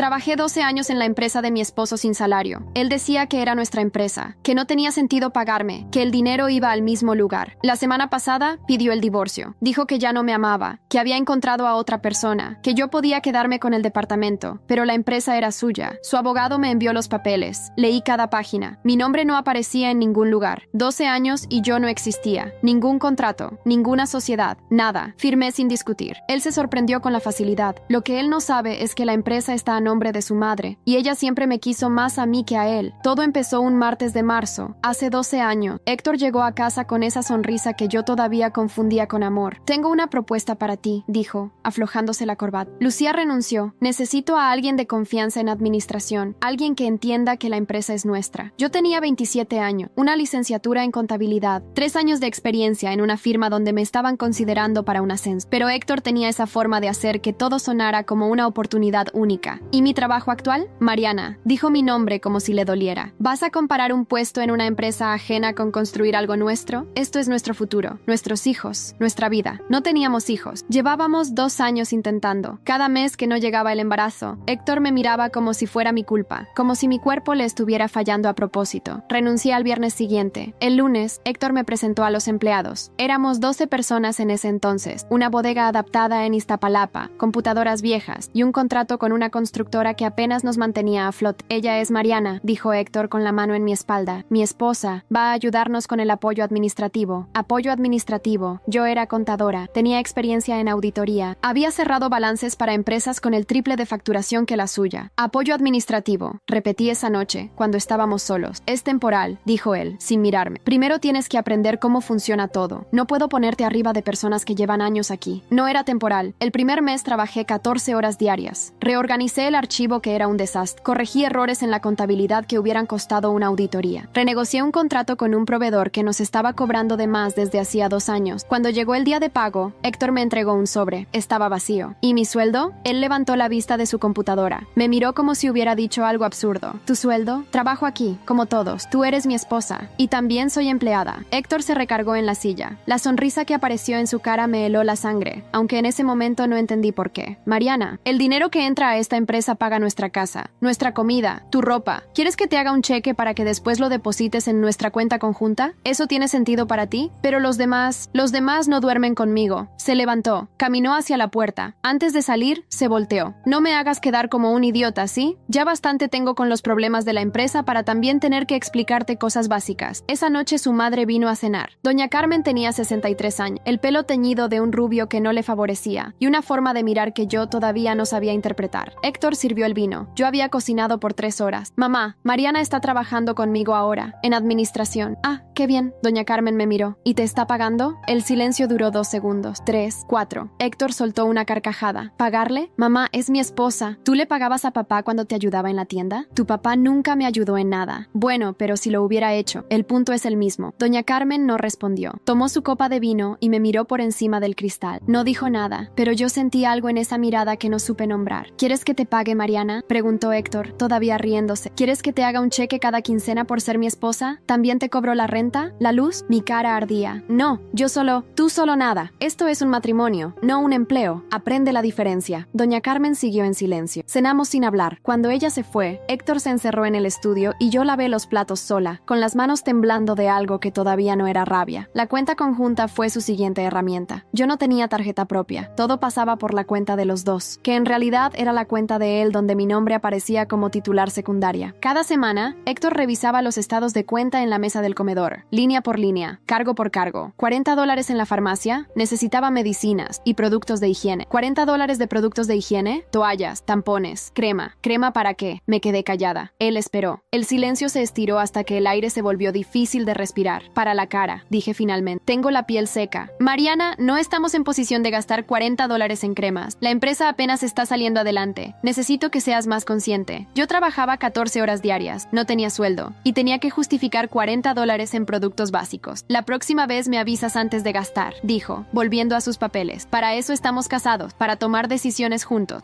Trabajé 12 años en la empresa de mi esposo sin salario. Él decía que era nuestra empresa, que no tenía sentido pagarme, que el dinero iba al mismo lugar. La semana pasada pidió el divorcio. Dijo que ya no me amaba, que había encontrado a otra persona, que yo podía quedarme con el departamento, pero la empresa era suya. Su abogado me envió los papeles. Leí cada página. Mi nombre no aparecía en ningún lugar. 12 años y yo no existía. Ningún contrato, ninguna sociedad, nada. Firmé sin discutir. Él se sorprendió con la facilidad. Lo que él no sabe es que la empresa está a nombre de su madre, y ella siempre me quiso más a mí que a él. Todo empezó un martes de marzo, hace 12 años. Héctor llegó a casa con esa sonrisa que yo todavía confundía con amor. Tengo una propuesta para ti, dijo, aflojándose la corbata. Lucía renunció. Necesito a alguien de confianza en administración, alguien que entienda que la empresa es nuestra. Yo tenía 27 años, una licenciatura en contabilidad, 3 años de experiencia en una firma donde me estaban considerando para un ascenso. Pero Héctor tenía esa forma de hacer que todo sonara como una oportunidad única. ¿Y mi trabajo actual? Mariana, dijo mi nombre como si le doliera. ¿Vas a comparar un puesto en una empresa ajena con construir algo nuestro? Esto es nuestro futuro, nuestros hijos, nuestra vida. No teníamos hijos. Llevábamos 2 años intentando. Cada mes que no llegaba el embarazo, Héctor me miraba como si fuera mi culpa, como si mi cuerpo le estuviera fallando a propósito. Renuncié al viernes siguiente. El lunes, Héctor me presentó a los empleados. Éramos 12 personas en ese entonces, una bodega adaptada en Iztapalapa, computadoras viejas y un contrato con una constructora que apenas nos mantenía a flote. Ella es Mariana, dijo Héctor con la mano en mi espalda. Mi esposa va a ayudarnos con el apoyo administrativo. Apoyo administrativo. Yo era contadora, tenía experiencia en auditoría, había cerrado balances para empresas con el triple de facturación que la suya. Apoyo administrativo, repetí esa noche, cuando estábamos solos. Es temporal, dijo él, sin mirarme. Primero tienes que aprender cómo funciona todo. No puedo ponerte arriba de personas que llevan años aquí. No era temporal. El primer mes trabajé 14 horas diarias. Reorganicé el archivo que era un desastre. Corregí errores en la contabilidad que hubieran costado una auditoría. Renegocié un contrato con un proveedor que nos estaba cobrando de más desde hacía 2 años. Cuando llegó el día de pago, Héctor me entregó un sobre. Estaba vacío. ¿Y mi sueldo? Él levantó la vista de su computadora. Me miró como si hubiera dicho algo absurdo. ¿Tu sueldo? Trabajo aquí, como todos. Tú eres mi esposa. Y también soy empleada. Héctor se recargó en la silla. La sonrisa que apareció en su cara me heló la sangre, aunque en ese momento no entendí por qué. Mariana, el dinero que entra a esta empresa paga nuestra casa, nuestra comida, tu ropa. ¿Quieres que te haga un cheque para que después lo deposites en nuestra cuenta conjunta? ¿Eso tiene sentido para ti? Pero los demás no duermen conmigo. Se levantó, caminó hacia la puerta. Antes de salir, se volteó. No me hagas quedar como un idiota, ¿sí? Ya bastante tengo con los problemas de la empresa para también tener que explicarte cosas básicas. Esa noche su madre vino a cenar. Doña Carmen tenía 63 años, el pelo teñido de un rubio que no le favorecía, y una forma de mirar que yo todavía no sabía interpretar. Héctor sirvió el vino. Yo había cocinado por 3 horas. Mamá, Mariana está trabajando conmigo ahora, en administración. Ah, qué bien. Doña Carmen me miró. ¿Y te está pagando? El silencio duró 2 segundos. 3, 4. Héctor soltó una carcajada. ¿Pagarle? Mamá, es mi esposa. ¿Tú le pagabas a papá cuando te ayudaba en la tienda? Tu papá nunca me ayudó en nada. Bueno, pero si lo hubiera hecho, el punto es el mismo. Doña Carmen no respondió. Tomó su copa de vino y me miró por encima del cristal. No dijo nada, pero yo sentí algo en esa mirada que no supe nombrar. ¿Quieres que te pague, Mariana? Preguntó Héctor, todavía riéndose. ¿Quieres que te haga un cheque cada quincena por ser mi esposa? ¿También te cobro la renta? ¿La luz? Mi cara ardía. No, tú solo nada. Esto es un matrimonio, no un empleo. Aprende la diferencia. Doña Carmen siguió en silencio. Cenamos sin hablar. Cuando ella se fue, Héctor se encerró en el estudio y yo lavé los platos sola, con las manos temblando de algo que todavía no era rabia. La cuenta conjunta fue su siguiente herramienta. Yo no tenía tarjeta propia. Todo pasaba por la cuenta de los dos, que en realidad era la cuenta de él donde mi nombre aparecía como titular secundaria. Cada semana, Héctor revisaba los estados de cuenta en la mesa del comedor, línea por línea, cargo por cargo. $40 en la farmacia, necesitaba medicinas y productos de higiene. $40 de productos de higiene, toallas, tampones, crema. ¿Crema para qué? Me quedé callada. Él esperó. El silencio se estiró hasta que el aire se volvió difícil de respirar. Para la cara, dije finalmente. Tengo la piel seca. Mariana, no estamos en posición de gastar $40 en cremas. La empresa apenas está saliendo adelante. Necesito que seas más consciente. Yo trabajaba 14 horas diarias, no tenía sueldo, y tenía que justificar $40 en productos básicos. La próxima vez me avisas antes de gastar, dijo, volviendo a sus papeles. Para eso estamos casados, para tomar decisiones juntos.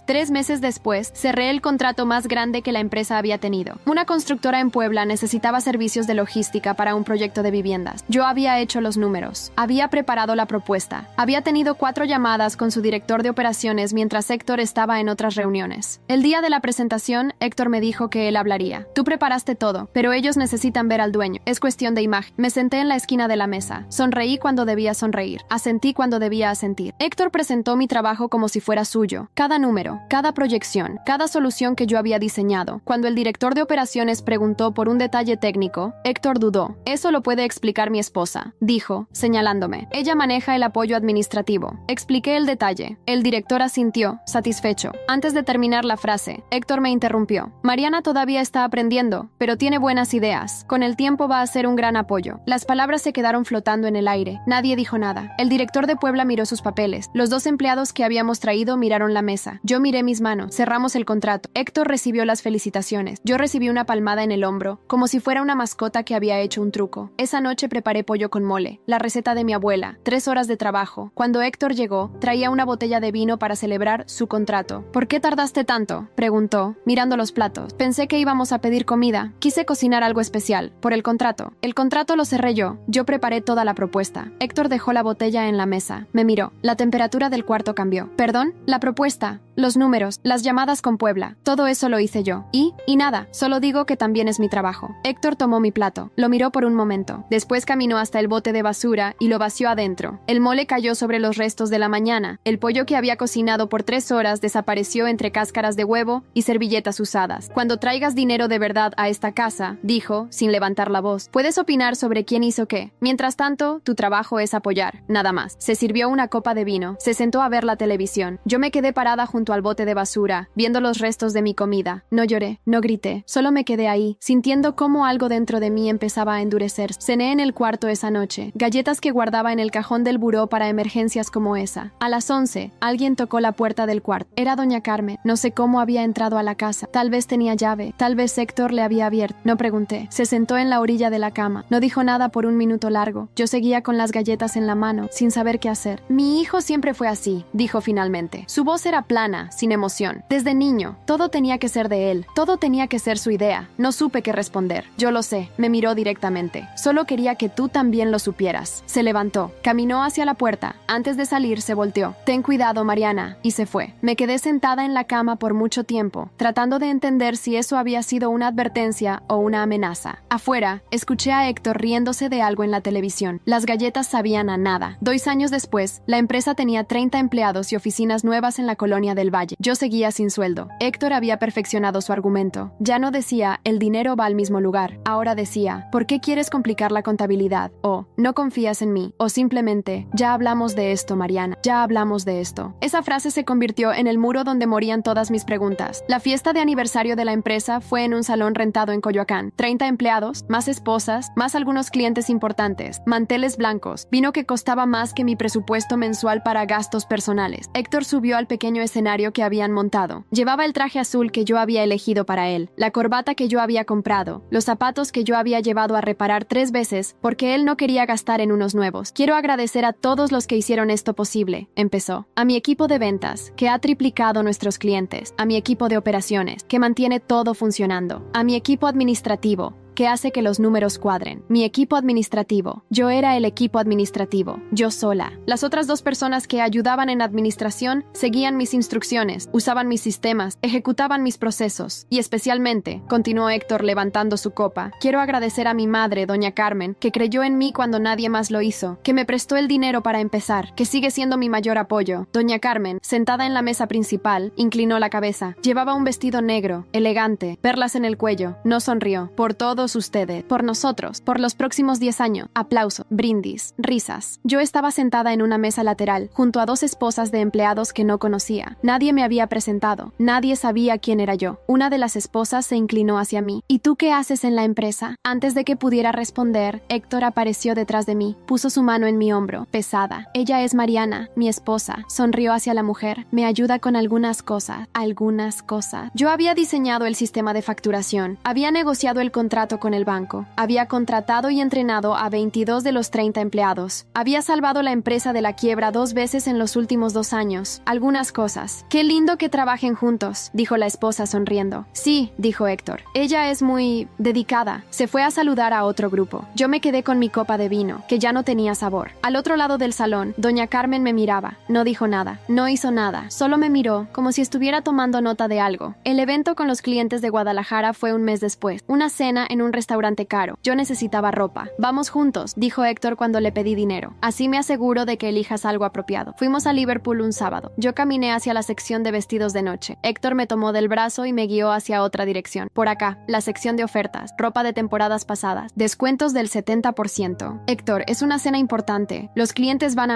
3 meses después, cerré el contrato más grande que la empresa había tenido. Una constructora en Puebla necesitaba servicios de logística para un proyecto de viviendas. Yo había hecho los números, había preparado la propuesta, había tenido 4 llamadas con su director de operaciones mientras Héctor estaba en otras reuniones. reuniones. El día de la presentación, Héctor me dijo que él hablaría. Tú preparaste todo, pero ellos necesitan ver al dueño. Es cuestión de imagen. Me senté en la esquina de la mesa. Sonreí cuando debía sonreír. Asentí cuando debía asentir. Héctor presentó mi trabajo como si fuera suyo. Cada número, cada proyección, cada solución que yo había diseñado. Cuando el director de operaciones preguntó por un detalle técnico, Héctor dudó. Eso lo puede explicar mi esposa, dijo, señalándome. Ella maneja el apoyo administrativo. Expliqué el detalle. El director asintió, satisfecho. Antes de terminar la frase, Héctor me interrumpió. Mariana todavía está aprendiendo, pero tiene buenas ideas. Con el tiempo va a ser un gran apoyo. Las palabras se quedaron flotando en el aire. Nadie dijo nada. El director de Puebla miró sus papeles. Los dos empleados que habíamos traído miraron la mesa. Yo miré mis manos. Cerramos el contrato. Héctor recibió las felicitaciones. Yo recibí una palmada en el hombro, como si fuera una mascota que había hecho un truco. Esa noche preparé pollo con mole, la receta de mi abuela, 3 horas de trabajo. Cuando Héctor llegó, traía una botella de vino para celebrar su contrato. ¿Por qué tardaste tanto?, preguntó, mirando los platos. Pensé que íbamos a pedir comida. Quise cocinar algo especial. Por el contrato. El contrato lo cerré yo. Yo preparé toda la propuesta. Héctor dejó la botella en la mesa. Me miró. La temperatura del cuarto cambió. ¿Perdón? La propuesta, los números, las llamadas con Puebla. Todo eso lo hice yo. Y nada. Solo digo que también es mi trabajo. Héctor tomó mi plato. Lo miró por un momento. Después caminó hasta el bote de basura y lo vació adentro. El mole cayó sobre los restos de la mañana. El pollo que había cocinado por 3 horas desapareció entre cáscaras de huevo y servilletas usadas. Cuando traigas dinero de verdad a esta casa, dijo, sin levantar la voz, puedes opinar sobre quién hizo qué. Mientras tanto, tu trabajo es apoyar. Nada más. Se sirvió una copa de vino. Se sentó a ver la televisión. Yo me quedé parada junto al bote de basura, viendo los restos de mi comida. No lloré, no grité. Solo me quedé ahí, sintiendo cómo algo dentro de mí empezaba a endurecer. Cené en el cuarto esa noche. Galletas que guardaba en el cajón del buró para emergencias como esa. A las 11, alguien tocó la puerta del cuarto. Era doña Carmen. No sé cómo había entrado a la casa. Tal vez tenía llave. Tal vez Héctor le había abierto. No pregunté. Se sentó en la orilla de la cama. No dijo nada por un minuto largo. Yo seguía con las galletas en la mano, sin saber qué hacer. Mi hijo siempre fue así, dijo finalmente. Su voz era plana, sin emoción. Desde niño, todo tenía que ser de él. Todo tenía que ser su idea. No supe qué responder. Yo lo sé. Me miró directamente. Solo quería que tú también lo supieras. Se levantó. Caminó hacia la puerta. Antes de salir, se volteó. Ten cuidado, Mariana. Y se fue. Me quedé sentada en la cama por mucho tiempo, tratando de entender si eso había sido una advertencia o una amenaza. Afuera, escuché a Héctor riéndose de algo en la televisión. Las galletas sabían a nada. 2 años después, la empresa tenía 30 empleados y oficinas nuevas en la colonia del Valle. Yo seguía sin sueldo. Héctor había perfeccionado su argumento. Ya no decía, el dinero va al mismo lugar. Ahora decía, ¿por qué quieres complicar la contabilidad? O, no confías en mí. O simplemente, ya hablamos de esto, Mariana. Ya hablamos de esto. Esa frase se convirtió en el muro donde morían todas mis preguntas. La fiesta de aniversario de la empresa fue en un salón rentado en Coyoacán. 30 empleados, más esposas, más algunos clientes importantes, manteles blancos, vino que costaba más que mi presupuesto mensual para gastos personales. Héctor subió al pequeño escenario que habían montado. Llevaba el traje azul que yo había elegido para él, la corbata que yo había comprado, los zapatos que yo había llevado a reparar 3 veces porque él no quería gastar en unos nuevos. Quiero agradecer a todos los que hicieron esto posible, empezó. A mi equipo de ventas, que ha triplicado nuestros clientes, a mi equipo de operaciones, que mantiene todo funcionando, a mi equipo administrativo, que hace que los números cuadren. Mi equipo administrativo. Yo era el equipo administrativo. Yo sola. Las otras 2 personas que ayudaban en administración seguían mis instrucciones, usaban mis sistemas, ejecutaban mis procesos. Y especialmente, continuó Héctor levantando su copa, quiero agradecer a mi madre, doña Carmen, que creyó en mí cuando nadie más lo hizo, que me prestó el dinero para empezar, que sigue siendo mi mayor apoyo. Doña Carmen, sentada en la mesa principal, inclinó la cabeza. Llevaba un vestido negro, elegante, perlas en el cuello. No sonrió. Por todo ustedes, por nosotros, por los próximos 10 años. Aplauso, brindis, risas. Yo estaba sentada en una mesa lateral, junto a 2 esposas de empleados que no conocía. Nadie me había presentado. Nadie sabía quién era yo. Una de las esposas se inclinó hacia mí. ¿Y tú qué haces en la empresa? Antes de que pudiera responder, Héctor apareció detrás de mí. Puso su mano en mi hombro, pesada. Ella es Mariana, mi esposa. Sonrió hacia la mujer. Me ayuda con algunas cosas. Algunas cosas. Yo había diseñado el sistema de facturación. Había negociado el contrato trato con el banco. Había contratado y entrenado a 22 de los 30 empleados. Había salvado la empresa de la quiebra 2 veces en los últimos 2 años. Algunas cosas. Qué lindo que trabajen juntos, dijo la esposa sonriendo. Sí, dijo Héctor. Ella es muy dedicada. Se fue a saludar a otro grupo. Yo me quedé con mi copa de vino, que ya no tenía sabor. Al otro lado del salón, doña Carmen me miraba. No dijo nada. No hizo nada. Solo me miró, como si estuviera tomando nota de algo. El evento con los clientes de Guadalajara fue un mes después. Una cena en un restaurante caro. Yo necesitaba ropa. Vamos juntos, dijo Héctor cuando le pedí dinero. Así me aseguro de que elijas algo apropiado. Fuimos a Liverpool un sábado. Yo caminé hacia la sección de vestidos de noche. Héctor me tomó del brazo y me guió hacia otra dirección. Por acá, la sección de ofertas, ropa de temporadas pasadas, descuentos del 70%. Héctor, es una cena importante. Los clientes van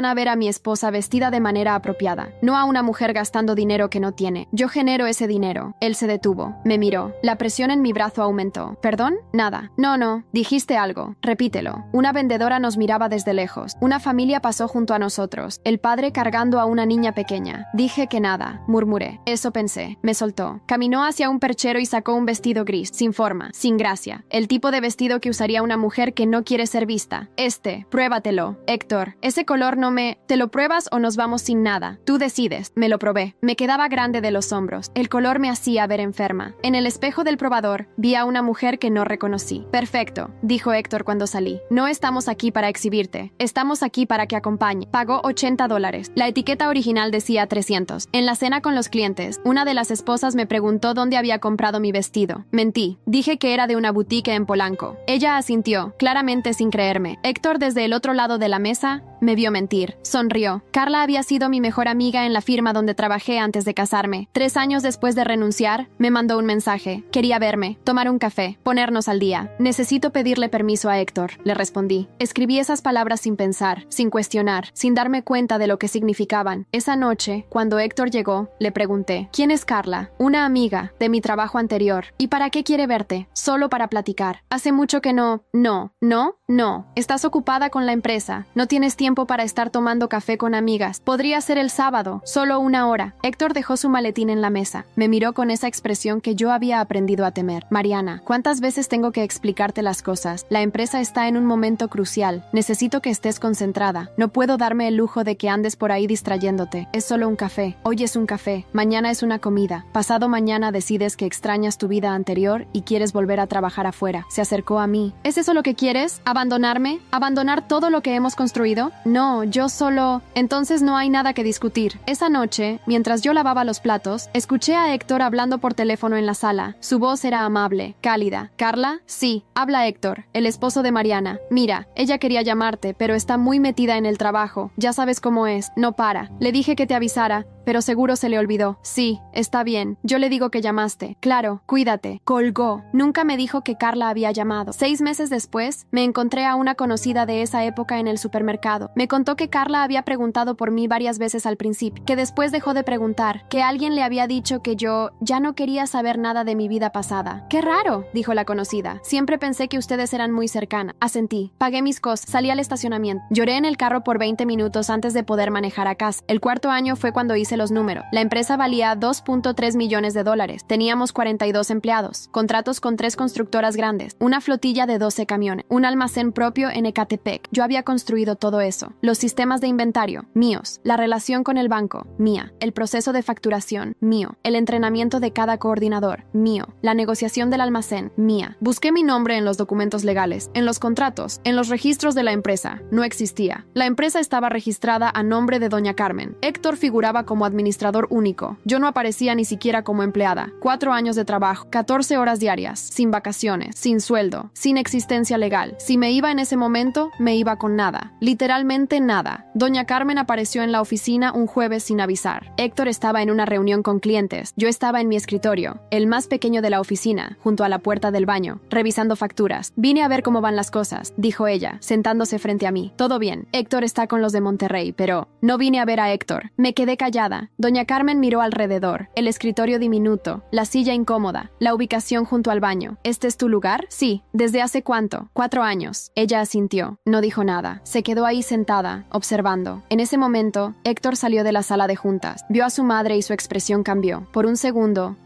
a ver a mi esposa vestida de manera apropiada, no a una mujer gastando dinero que no tiene. Yo genero ese dinero. Él se detuvo. Me miró. La presión en mi brazo aumentó. ¿Perdón? Nada. No. Dijiste algo. Repítelo. Una vendedora nos miraba desde lejos. Una familia pasó junto a nosotros. El padre cargando a una niña pequeña. Dije que nada. Murmuré. Eso pensé. Me soltó. Caminó hacia un perchero y sacó un vestido gris, sin forma, sin gracia. El tipo de vestido que usaría una mujer que no quiere ser vista. Pruébatelo. Héctor, ese color no me... ¿Te lo pruebas o nos vamos sin nada? Tú decides. Me lo probé. Me quedaba grande de los hombros. El color me hacía ver enferma. En el espejo del probador, vi a una mujer que no reconocí. Perfecto, dijo Héctor cuando salí. No estamos aquí para exhibirte. Estamos aquí para que acompañe. Pagó $80. La etiqueta original decía 300. En la cena con los clientes, una de las esposas me preguntó dónde había comprado mi vestido. Mentí. Dije que era de una boutique en Polanco. Ella asintió, claramente sin creerme. Héctor, desde el otro lado de la mesa, me vio mentir. Sonrió. Carla había sido mi mejor amiga en la firma donde trabajé antes de casarme. 3 años después de renunciar, me mandó un mensaje. Quería verme, tomar un café, ponernos al día. Necesito pedirle permiso a Héctor, le respondí. Escribí esas palabras sin pensar, sin cuestionar, sin darme cuenta de lo que significaban. Esa noche, cuando Héctor llegó, le pregunté, ¿quién es Carla? Una amiga de mi trabajo anterior. ¿Y para qué quiere verte? Solo para platicar. Hace mucho que no. No. Estás ocupada con la empresa. No tienes tiempo para estar tomando café con amigas. Podría ser el sábado, solo 1 hora. Héctor dejó su maletín en la mesa. Me miró con esa expresión que yo había aprendido a temer. Mariana, ¿cuántas veces tengo que explicarte las cosas? La empresa está en un momento crucial. Necesito que estés concentrada. No puedo darme el lujo de que andes por ahí distrayéndote. Es solo un café. Hoy es un café. Mañana es una comida. Pasado mañana decides que extrañas tu vida anterior y quieres volver a trabajar afuera. Se acercó a mí. ¿Es eso lo que quieres? ¿Abandonarme? ¿Abandonar todo lo que hemos construido? No, yo solo... Entonces no hay nada que discutir. Esa noche, mientras yo lavaba los platos, escuché a Héctor hablando por teléfono en la sala. Su voz era amable, cálida. ¿Carla? Sí, habla Héctor, el esposo de Mariana. Mira, ella quería llamarte, pero está muy metida en el trabajo. Ya sabes cómo es, no para. Le dije que te avisara, pero seguro se le olvidó. Sí, está bien. Yo le digo que llamaste. Claro, cuídate. Colgó. Nunca me dijo que Carla había llamado. 6 meses después, me encontré a una conocida de esa época en el supermercado. Me contó que Carla había preguntado por mí varias veces al principio, que después dejó de preguntar, que alguien le había dicho que yo ya no quería saber nada de mi vida pasada. ¡Qué raro!, dijo la conocida. Siempre pensé que ustedes eran muy cercanas. Asentí. Pagué mis cosas. Salí al estacionamiento. Lloré en el carro por 20 minutos antes de poder manejar a casa. El 4.º año fue cuando hice los números. La empresa valía $2.3 millones. Teníamos 42 empleados, contratos con 3 constructoras grandes, una flotilla de 12 camiones, un almacén propio en Ecatepec. Yo había construido todo eso. Los sistemas de inventario, míos. La relación con el banco, mía. El proceso de facturación, mío. El entrenamiento de cada coordinador, mío. La negociación del almacén, mía. Busqué mi nombre en los documentos legales, en los contratos, en los registros de la empresa. No existía. La empresa estaba registrada a nombre de doña Carmen. Héctor figuraba como administrador único. Yo no aparecía ni siquiera como empleada. 4 años de trabajo, 14 horas diarias, sin vacaciones, sin sueldo, sin existencia legal. Si me iba en ese momento, me iba con nada. Literalmente nada. Doña Carmen apareció en la oficina un jueves sin avisar. Héctor estaba en una reunión con clientes. Yo estaba en mi escritorio, el más pequeño de la oficina, junto a la puerta del baño, revisando facturas. Vine a ver cómo van las cosas, dijo ella, sentándose frente a mí. Todo bien. Héctor está con los de Monterrey, pero no vine a ver a Héctor. Me quedé callada. Doña Carmen miró alrededor. El escritorio diminuto, la silla incómoda, la ubicación junto al baño. ¿Este es tu lugar? Sí. ¿Desde hace cuánto? 4 años. Ella asintió. No dijo nada. Se quedó ahí sentada, observando. En ese momento, Héctor salió de la sala de juntas. Vio a su madre y su expresión cambió. Por un segundo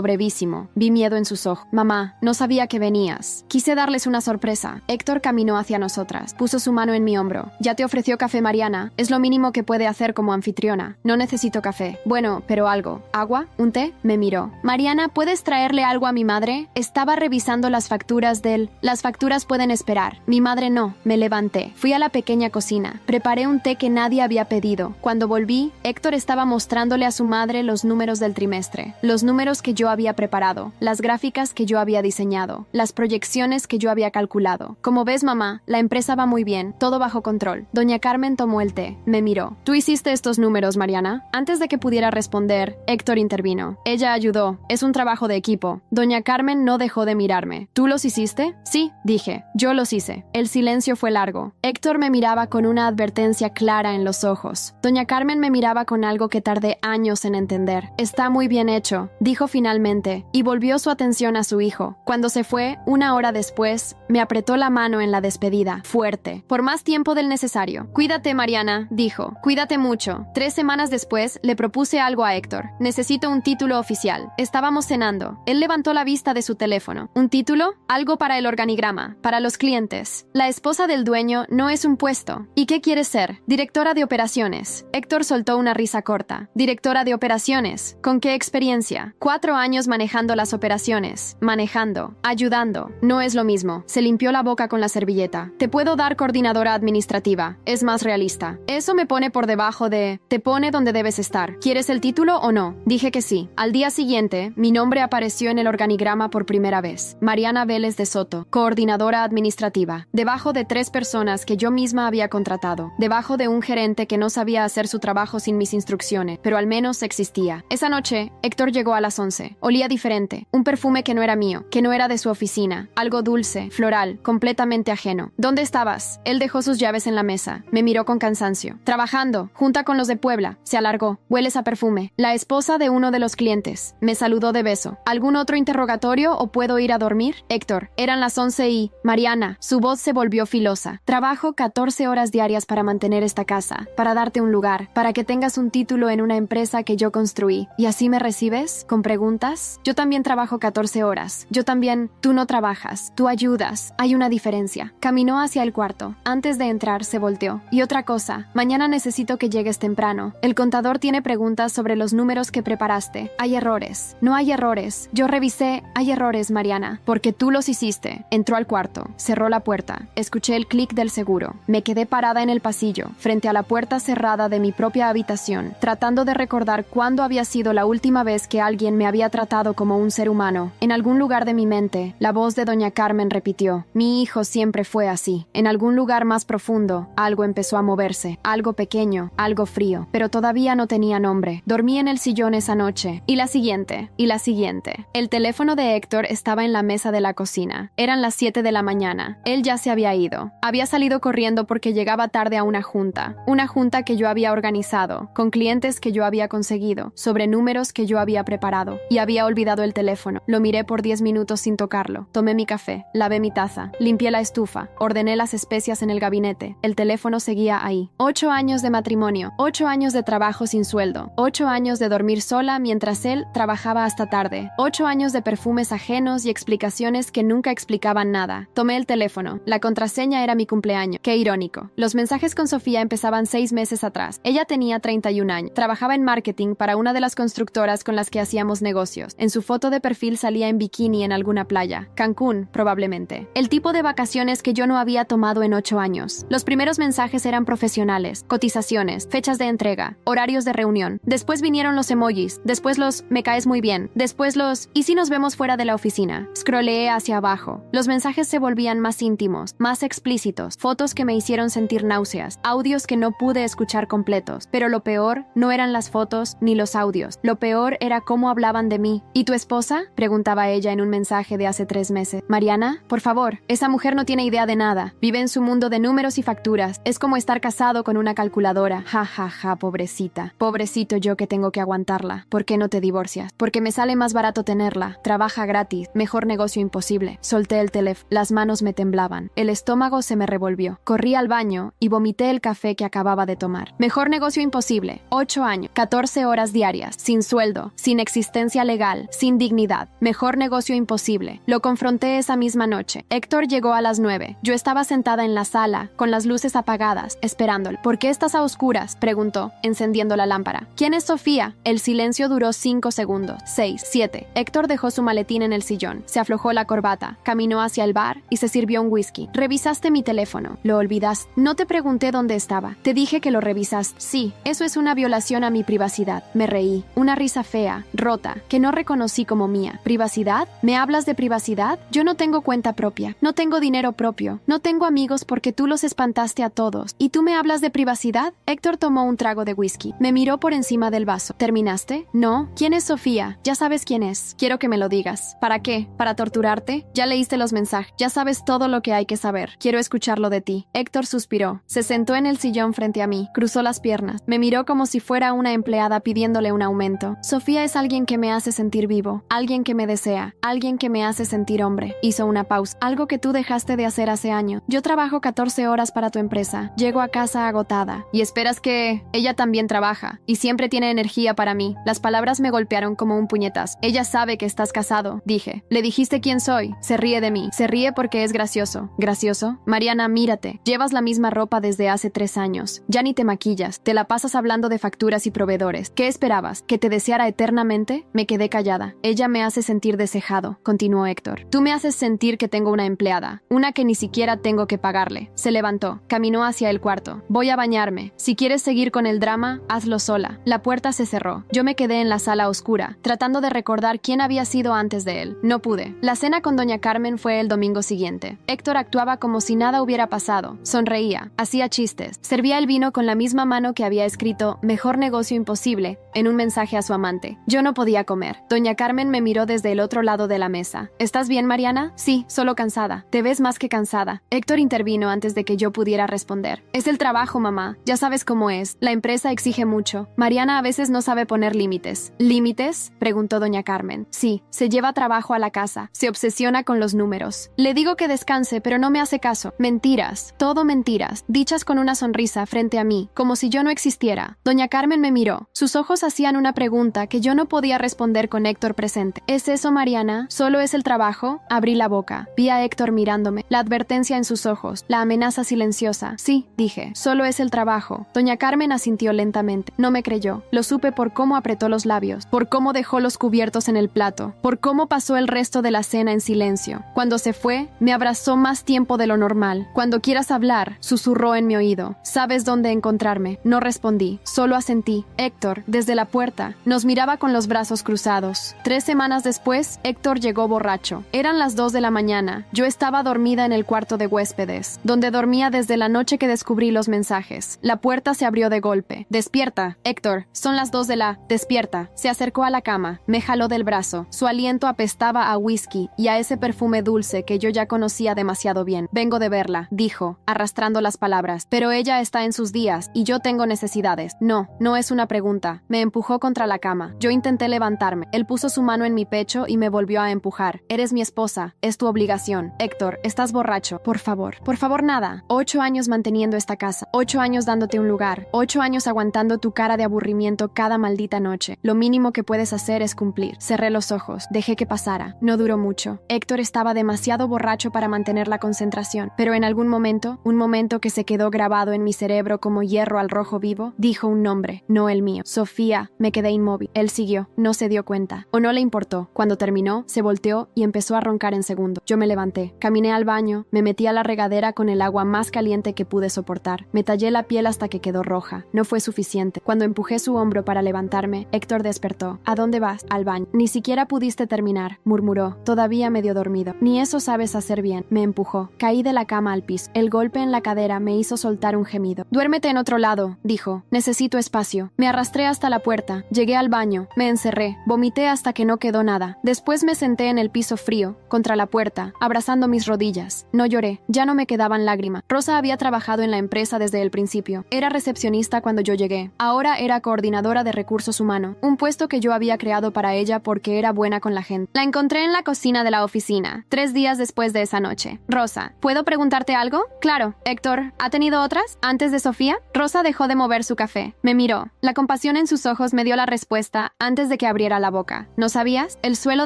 brevísimo, vi miedo en sus ojos. Mamá, no sabía que venías. Quise darles una sorpresa. Héctor caminó hacia nosotras. Puso su mano en mi hombro. Ya te ofreció café Mariana. Es lo mínimo que puede hacer como anfitriona. No necesito café. Bueno, pero algo. ¿Agua? ¿Un té? Me miró. Mariana, ¿puedes traerle algo a mi madre? Estaba revisando las facturas del... Las facturas pueden esperar. Mi madre no. Me levanté. Fui a la pequeña cocina. Preparé un té que nadie había pedido. Cuando volví, Héctor estaba mostrándole a su madre los números del trimestre. Los números que yo había preparado. Las gráficas que yo había diseñado. Las proyecciones que yo había calculado. Como ves, mamá, la empresa va muy bien. Todo bajo control. Doña Carmen tomó el té. Me miró. ¿Tú hiciste estos números, Mariana? Antes de que pudiera responder, Héctor intervino. Ella ayudó. Es un trabajo de equipo. Doña Carmen no dejó de mirarme. ¿Tú los hiciste? Sí, dije. Yo los hice. El silencio fue largo. Héctor me miraba con una advertencia clara en los ojos. Doña Carmen me miraba con algo que tardé años en entender. Está muy bien hecho, dijo finalmente, y volvió su atención a su hijo. Cuando se fue, una hora después, me apretó la mano en la despedida, fuerte, por más tiempo del necesario. Cuídate, Mariana, dijo. Cuídate mucho. 3 semanas después, le propuse algo a Héctor. Necesito un título oficial. Estábamos cenando. Él levantó la vista de su teléfono. ¿Un título? Algo para el organigrama, para los clientes. La esposa del dueño no es un puesto. ¿Y qué quieres ser? Directora de operaciones. Héctor soltó una risa corta. Directora de operaciones. ¿Con qué experiencia? 4 años manejando las operaciones. Manejando. Ayudando. No es lo mismo. Se limpió la boca con la servilleta. Te puedo dar coordinadora administrativa. Es más realista. Eso me pone por debajo de... Te pone donde debes estar. ¿Quieres el título o no? Dije que sí. Al día siguiente, mi nombre apareció en el organigrama por primera vez. Mariana Vélez de Soto, coordinadora administrativa. Debajo de 3 personas que yo misma había contratado. Debajo de un gerente que no sabía hacer su trabajo sin mis instrucciones, pero al menos existía. Esa noche, Héctor llegó a las 11. Olía diferente. Un perfume que no era mío, que no era de su oficina. Algo dulce, floral, completamente ajeno. ¿Dónde estabas? Él dejó sus llaves en la mesa. Me miró con cansancio. Trabajando, junta con los de Puebla. Se alargó. Hueles a perfume. La esposa de uno de los clientes. Me saludó de beso. ¿Algún otro interrogatorio o puedo ir a dormir? Héctor, eran las 11 y... Mariana, su voz se volvió filosa. Trabajo 14 horas diarias para mantener esta casa, para darte un lugar, para que tengas un título en una empresa que yo construí. ¿Y así me recibes? ¿Con preguntas? Yo también trabajo 14 horas. Yo también... Tú no trabajas. Tú ayudas. Hay una diferencia. Caminó hacia el cuarto. Antes de entrar, se volteó. Y otra cosa. Mañana necesito que llegues temprano. El contador tiene preguntas sobre los números que preparaste. Hay errores. No hay errores. Yo revisé. Hay errores, Mariana. Porque tú los hiciste. Entró al cuarto. Cerró la puerta. Escuché el clic del seguro. Me quedé parada en el pasillo, frente a la puerta cerrada de mi propia habitación, tratando de recordar cuándo había sido la última vez que alguien me había tratado como un ser humano. En algún lugar de mi mente, la voz de doña Carmen repitió: mi hijo siempre fue así. En algún lugar más profundo, algo empezó a moverse. Algo pequeño, algo frío, pero todavía no tenía nombre. Dormí en el sillón esa noche. Y la siguiente. Y la siguiente. El teléfono de Héctor estaba en la mesa de la cocina. Eran las 7 de la mañana. Él ya se había ido. Había salido corriendo porque llegaba tarde a una junta que yo había organizado, con clientes que yo había conseguido, sobre números que yo había preparado, y había olvidado el teléfono. Lo miré por 10 minutos sin tocarlo. Tomé mi café, lavé mi taza, limpié la estufa, ordené las especias en el gabinete. El teléfono seguía ahí. 8 años de matrimonio, 8 años de trabajo sin sueldo, 8 años de dormir sola mientras él trabajaba hasta tarde, 8 años de perfumes ajenos y explicaciones que nunca explicaban nada. Tomé el teléfono. La contraseña era mi cumpleaños. Qué irónico. Los mensajes con Sofía empezaban 6 meses atrás. Ella tenía 31 años. Trabajaba en marketing para una de las constructoras con las que hacíamos negocios. En su foto de perfil salía en bikini en alguna playa. Cancún, probablemente. El tipo de vacaciones que yo no había tomado en 8 años. Los primeros mensajes eran profesionales, cotizaciones, fechas de entrega, horarios de reunión. Después vinieron los emojis. Después los "me caes muy bien". Después los "¿y si nos vemos fuera de la oficina?". Scrolleé hacia abajo. Los mensajes se volvían más íntimos, más explícitos. Fotos que me hicieron sentir náuseas. Audios que no pude escuchar completos. Pero lo peor no eran las fotos ni los audios. Lo peor era cómo hablaban de mí. ¿Y tu esposa?, preguntaba ella en un mensaje de hace 3 meses. Mariana, por favor, esa mujer no tiene idea de nada. Vive en su mundo de números y facturas. Es como estar casado con una calculadora. Ja, ja, ja, pobrecita. Pobrecito yo que tengo que aguantarla. ¿Por qué no te divorcias? Porque me sale más barato tenerla. Trabaja gratis. Mejor negocio imposible. Solté el teléfono. Las manos me temblaban. El estómago se me revolvió. Corrí al baño baño y vomité el café que acababa de tomar. Mejor negocio imposible. 8 años, 14 horas diarias, sin sueldo, sin existencia legal, sin dignidad. Mejor negocio imposible. Lo confronté esa misma noche. Héctor llegó a las 9. Yo estaba sentada en la sala, con las luces apagadas, esperándolo. ¿Por qué estás a oscuras?, preguntó, encendiendo la lámpara. ¿Quién es Sofía? El silencio duró 5 segundos. 6, 7. Héctor dejó su maletín en el sillón. Se aflojó la corbata, caminó hacia el bar y se sirvió un whisky. Revisaste mi teléfono. Lo olvidaste. No te pregunté dónde estaba. Te dije que lo revisaste. Sí, eso es una violación a mi privacidad. Me reí. Una risa fea, rota, que no reconocí como mía. ¿Privacidad? ¿Me hablas de privacidad? Yo no tengo cuenta propia. No tengo dinero propio. No tengo amigos porque tú los espantaste a todos. ¿Y tú me hablas de privacidad? Héctor tomó un trago de whisky. Me miró por encima del vaso. ¿Terminaste? No. ¿Quién es Sofía? Ya sabes quién es. Quiero que me lo digas. ¿Para qué? ¿Para torturarte? Ya leíste los mensajes. Ya sabes todo lo que hay que saber. Quiero escucharlo de ti. Héctor suspiró. Se sentó en el sillón frente a mí. Cruzó las piernas. Me miró como si fuera una empleada pidiéndole un aumento. Sofía es alguien que me hace sentir vivo. Alguien que me desea. Alguien que me hace sentir hombre. Hizo una pausa. Algo que tú dejaste de hacer hace años. Yo trabajo 14 horas para tu empresa. Llego a casa agotada. Y esperas que... Ella también trabaja. Y siempre tiene energía para mí. Las palabras me golpearon como un puñetazo. Ella sabe que estás casado, dije. Le dijiste quién soy. Se ríe de mí. Se ríe porque es gracioso. ¿Gracioso? Mariana, mírate. Llevas la misma ropa desde hace 3 años. Ya ni te maquillas. Te la pasas hablando de facturas y proveedores. ¿Qué esperabas? ¿Que te deseara eternamente? Me quedé callada. Ella me hace sentir desejado, continuó Héctor. Tú me haces sentir que tengo una empleada. Una que ni siquiera tengo que pagarle. Se levantó. Caminó hacia el cuarto. Voy a bañarme. Si quieres seguir con el drama, hazlo sola. La puerta se cerró. Yo me quedé en la sala oscura, tratando de recordar quién había sido antes de él. No pude. La cena con doña Carmen fue el domingo siguiente. Héctor actuaba como si nada hubiera pasado. Sonreía. Hacía chistes. Servía el vino con la misma mano que había escrito «Mejor negocio imposible» en un mensaje a su amante. Yo no podía comer. Doña Carmen me miró desde el otro lado de la mesa. ¿Estás bien, Mariana? Sí, solo cansada. Te ves más que cansada. Héctor intervino antes de que yo pudiera responder. Es el trabajo, mamá. Ya sabes cómo es. La empresa exige mucho. Mariana a veces no sabe poner límites. ¿Límites?, preguntó doña Carmen. Sí, se lleva trabajo a la casa. Se obsesiona con los números. Le digo que descanse, pero no me hace caso. Mentiras. Todo mentiras. Dichas con una sonrisa frente a mí, como si yo no existiera. Doña Carmen me miró. Sus ojos hacían una pregunta que yo no podía responder con Héctor presente. ¿Es eso, Mariana? ¿Solo es el trabajo? Abrí la boca. Vi a Héctor mirándome. La advertencia en sus ojos. La amenaza silenciosa. Sí, dije. Solo es el trabajo. Doña Carmen asintió lentamente. No me creyó. Lo supe por cómo apretó los labios, por cómo dejó los cubiertos en el plato, por cómo pasó el resto de la cena en silencio. Cuando se fue, me abrazó más tiempo de lo normal. Cuando quieras hablar, susurró en mi oído. ¿Sabes dónde encontrarme? No respondí. Solo asentí. Héctor, desde la puerta, nos miraba con los brazos cruzados. 3 semanas después, Héctor llegó borracho. Eran las 2 de la mañana. Yo estaba dormida en el cuarto de huéspedes, donde dormía desde la noche que descubrí los mensajes. La puerta se abrió de golpe. Despierta, Héctor. Son las 2 de la... Despierta. Se acercó a la cama. Me jaló del brazo. Su aliento apestaba a whisky y a ese perfume dulce que yo ya conocía demasiado bien. Vengo de verla, dijo, arrastrando las palabras. Pero ella está en sus días y yo tengo necesidades. No, no es una pregunta. Me empujó contra la cama. Yo intenté levantarme. Él puso su mano en mi pecho y me volvió a empujar. Eres mi esposa. Es tu obligación. Héctor, estás borracho. Por favor, nada. 8 años manteniendo esta casa. 8 años dándote un lugar. 8 años aguantando tu cara de aburrimiento cada maldita noche. Lo mínimo que puedes hacer es cumplir. Cerré los ojos. Dejé que pasara. No duró mucho. Héctor estaba demasiado borracho para mantener la concentración, pero en algún momento, un momento que se quedó grabado en mi cerebro como hierro al rojo vivo, dijo un nombre, no el mío. Sofía. Me quedé inmóvil. Él siguió. No se dio cuenta. O no le importó. Cuando terminó, se volteó y empezó a roncar en segundo. Yo me levanté. Caminé al baño. Me metí a la regadera con el agua más caliente que pude soportar. Me tallé la piel hasta que quedó roja. No fue suficiente. Cuando empujé su hombro para levantarme, Héctor despertó. ¿A dónde vas? Al baño. Ni siquiera pudiste terminar, murmuró, todavía medio dormido. Ni eso sabes hacer bien. Me empujó. Caí de la cama al piso. El golpe en la cadera me hizo soltar un gemido. Duérmete en otro lado, dijo. Necesito espacio. Me arrastré hasta la puerta. Llegué al baño. Me encerré. Vomité hasta que no quedó nada. Después me senté en el piso frío, contra la puerta, abrazando mis rodillas. No lloré. Ya no me quedaban lágrimas. Rosa había trabajado en la empresa desde el principio. Era recepcionista cuando yo llegué. Ahora era coordinadora de recursos humanos, un puesto que yo había creado para ella porque era buena con la gente. La encontré en la cocina de la oficina, 3 días después de esa noche. Rosa, ¿puedo preguntarte algo? Claro. Héctor, ¿ha tenido otras? ¿Antes de Sofía? Rosa dejó de mover su café. Me miró. La compasión en sus ojos me dio la respuesta antes de que abriera la boca. ¿No sabías? El suelo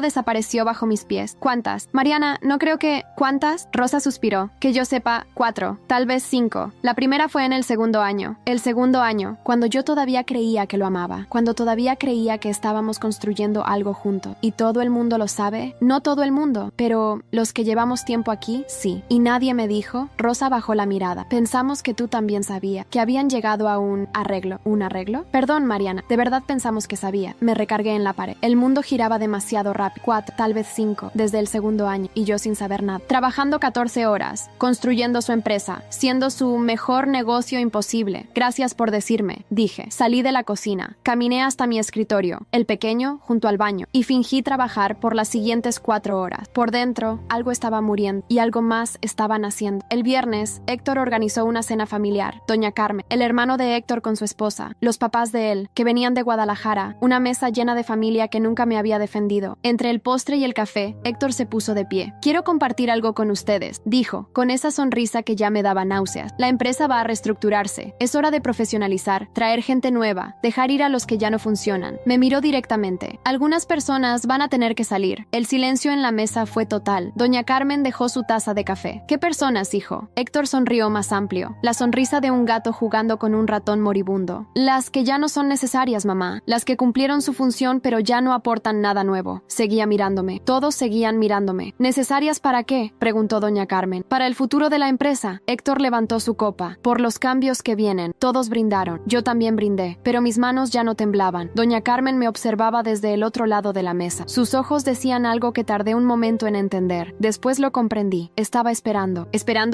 desapareció bajo mis pies. ¿Cuántas? Mariana, no creo que... ¿Cuántas? Rosa suspiró. Que yo sepa, 4, tal vez 5. La primera fue en el segundo año. El segundo año, cuando yo todavía creía que lo amaba. Cuando todavía creía que estábamos construyendo algo juntos. ¿Y todo el mundo lo sabe? No todo el mundo, pero los que llevamos tiempo aquí, sí. Y nadie me dijo. Rosa bajó la mirada. Pensamos que tú también sabías. Que habían llegado a un arreglo. ¿Un arreglo? Perdón, Mariana. De verdad pensamos que sabía. Me recargué en la pared. El mundo giraba demasiado rápido. 4, tal vez 5, desde el segundo año. Y yo sin saber nada. Trabajando 14 horas. Construyendo su empresa. Siendo su mejor negocio imposible. Gracias por decirme, dije. Salí de la cocina. Caminé hasta mi escritorio. El pequeño, junto al baño. Y fingí trabajar por las siguientes 4 horas. Por dentro, algo estaba muriendo. Y algo más estaba naciendo. El viernes, Héctor organizó una cena familiar. Doña Carmen, el hermano de Héctor con su esposa, los papás de él, que venían de Guadalajara, una mesa llena de familia que nunca me había defendido. Entre el postre y el café, Héctor se puso de pie. Quiero compartir algo con ustedes, dijo, con esa sonrisa que ya me daba náuseas. La empresa va a reestructurarse. Es hora de profesionalizar, traer gente nueva, dejar ir a los que ya no funcionan. Me miró directamente. Algunas personas van a tener que salir. El silencio en la mesa fue total. Doña Carmen dejó su taza de café. ¿Qué personas, hijo? Héctor sonrió más amplio. La sonrisa de un gato jugando con un ratón moribundo. Las que ya no son necesarias, mamá. Las que cumplieron su función pero ya no aportan nada nuevo. Seguía mirándome. Todos seguían mirándome. ¿Necesarias para qué? Preguntó doña Carmen. Para el futuro de la empresa. Héctor levantó su copa. Por los cambios que vienen. Todos brindaron. Yo también brindé. Pero mis manos ya no temblaban. Doña Carmen me observaba desde el otro lado de la mesa. Sus ojos decían algo que tardé un momento en entender. Después lo comprendí. Estaba esperando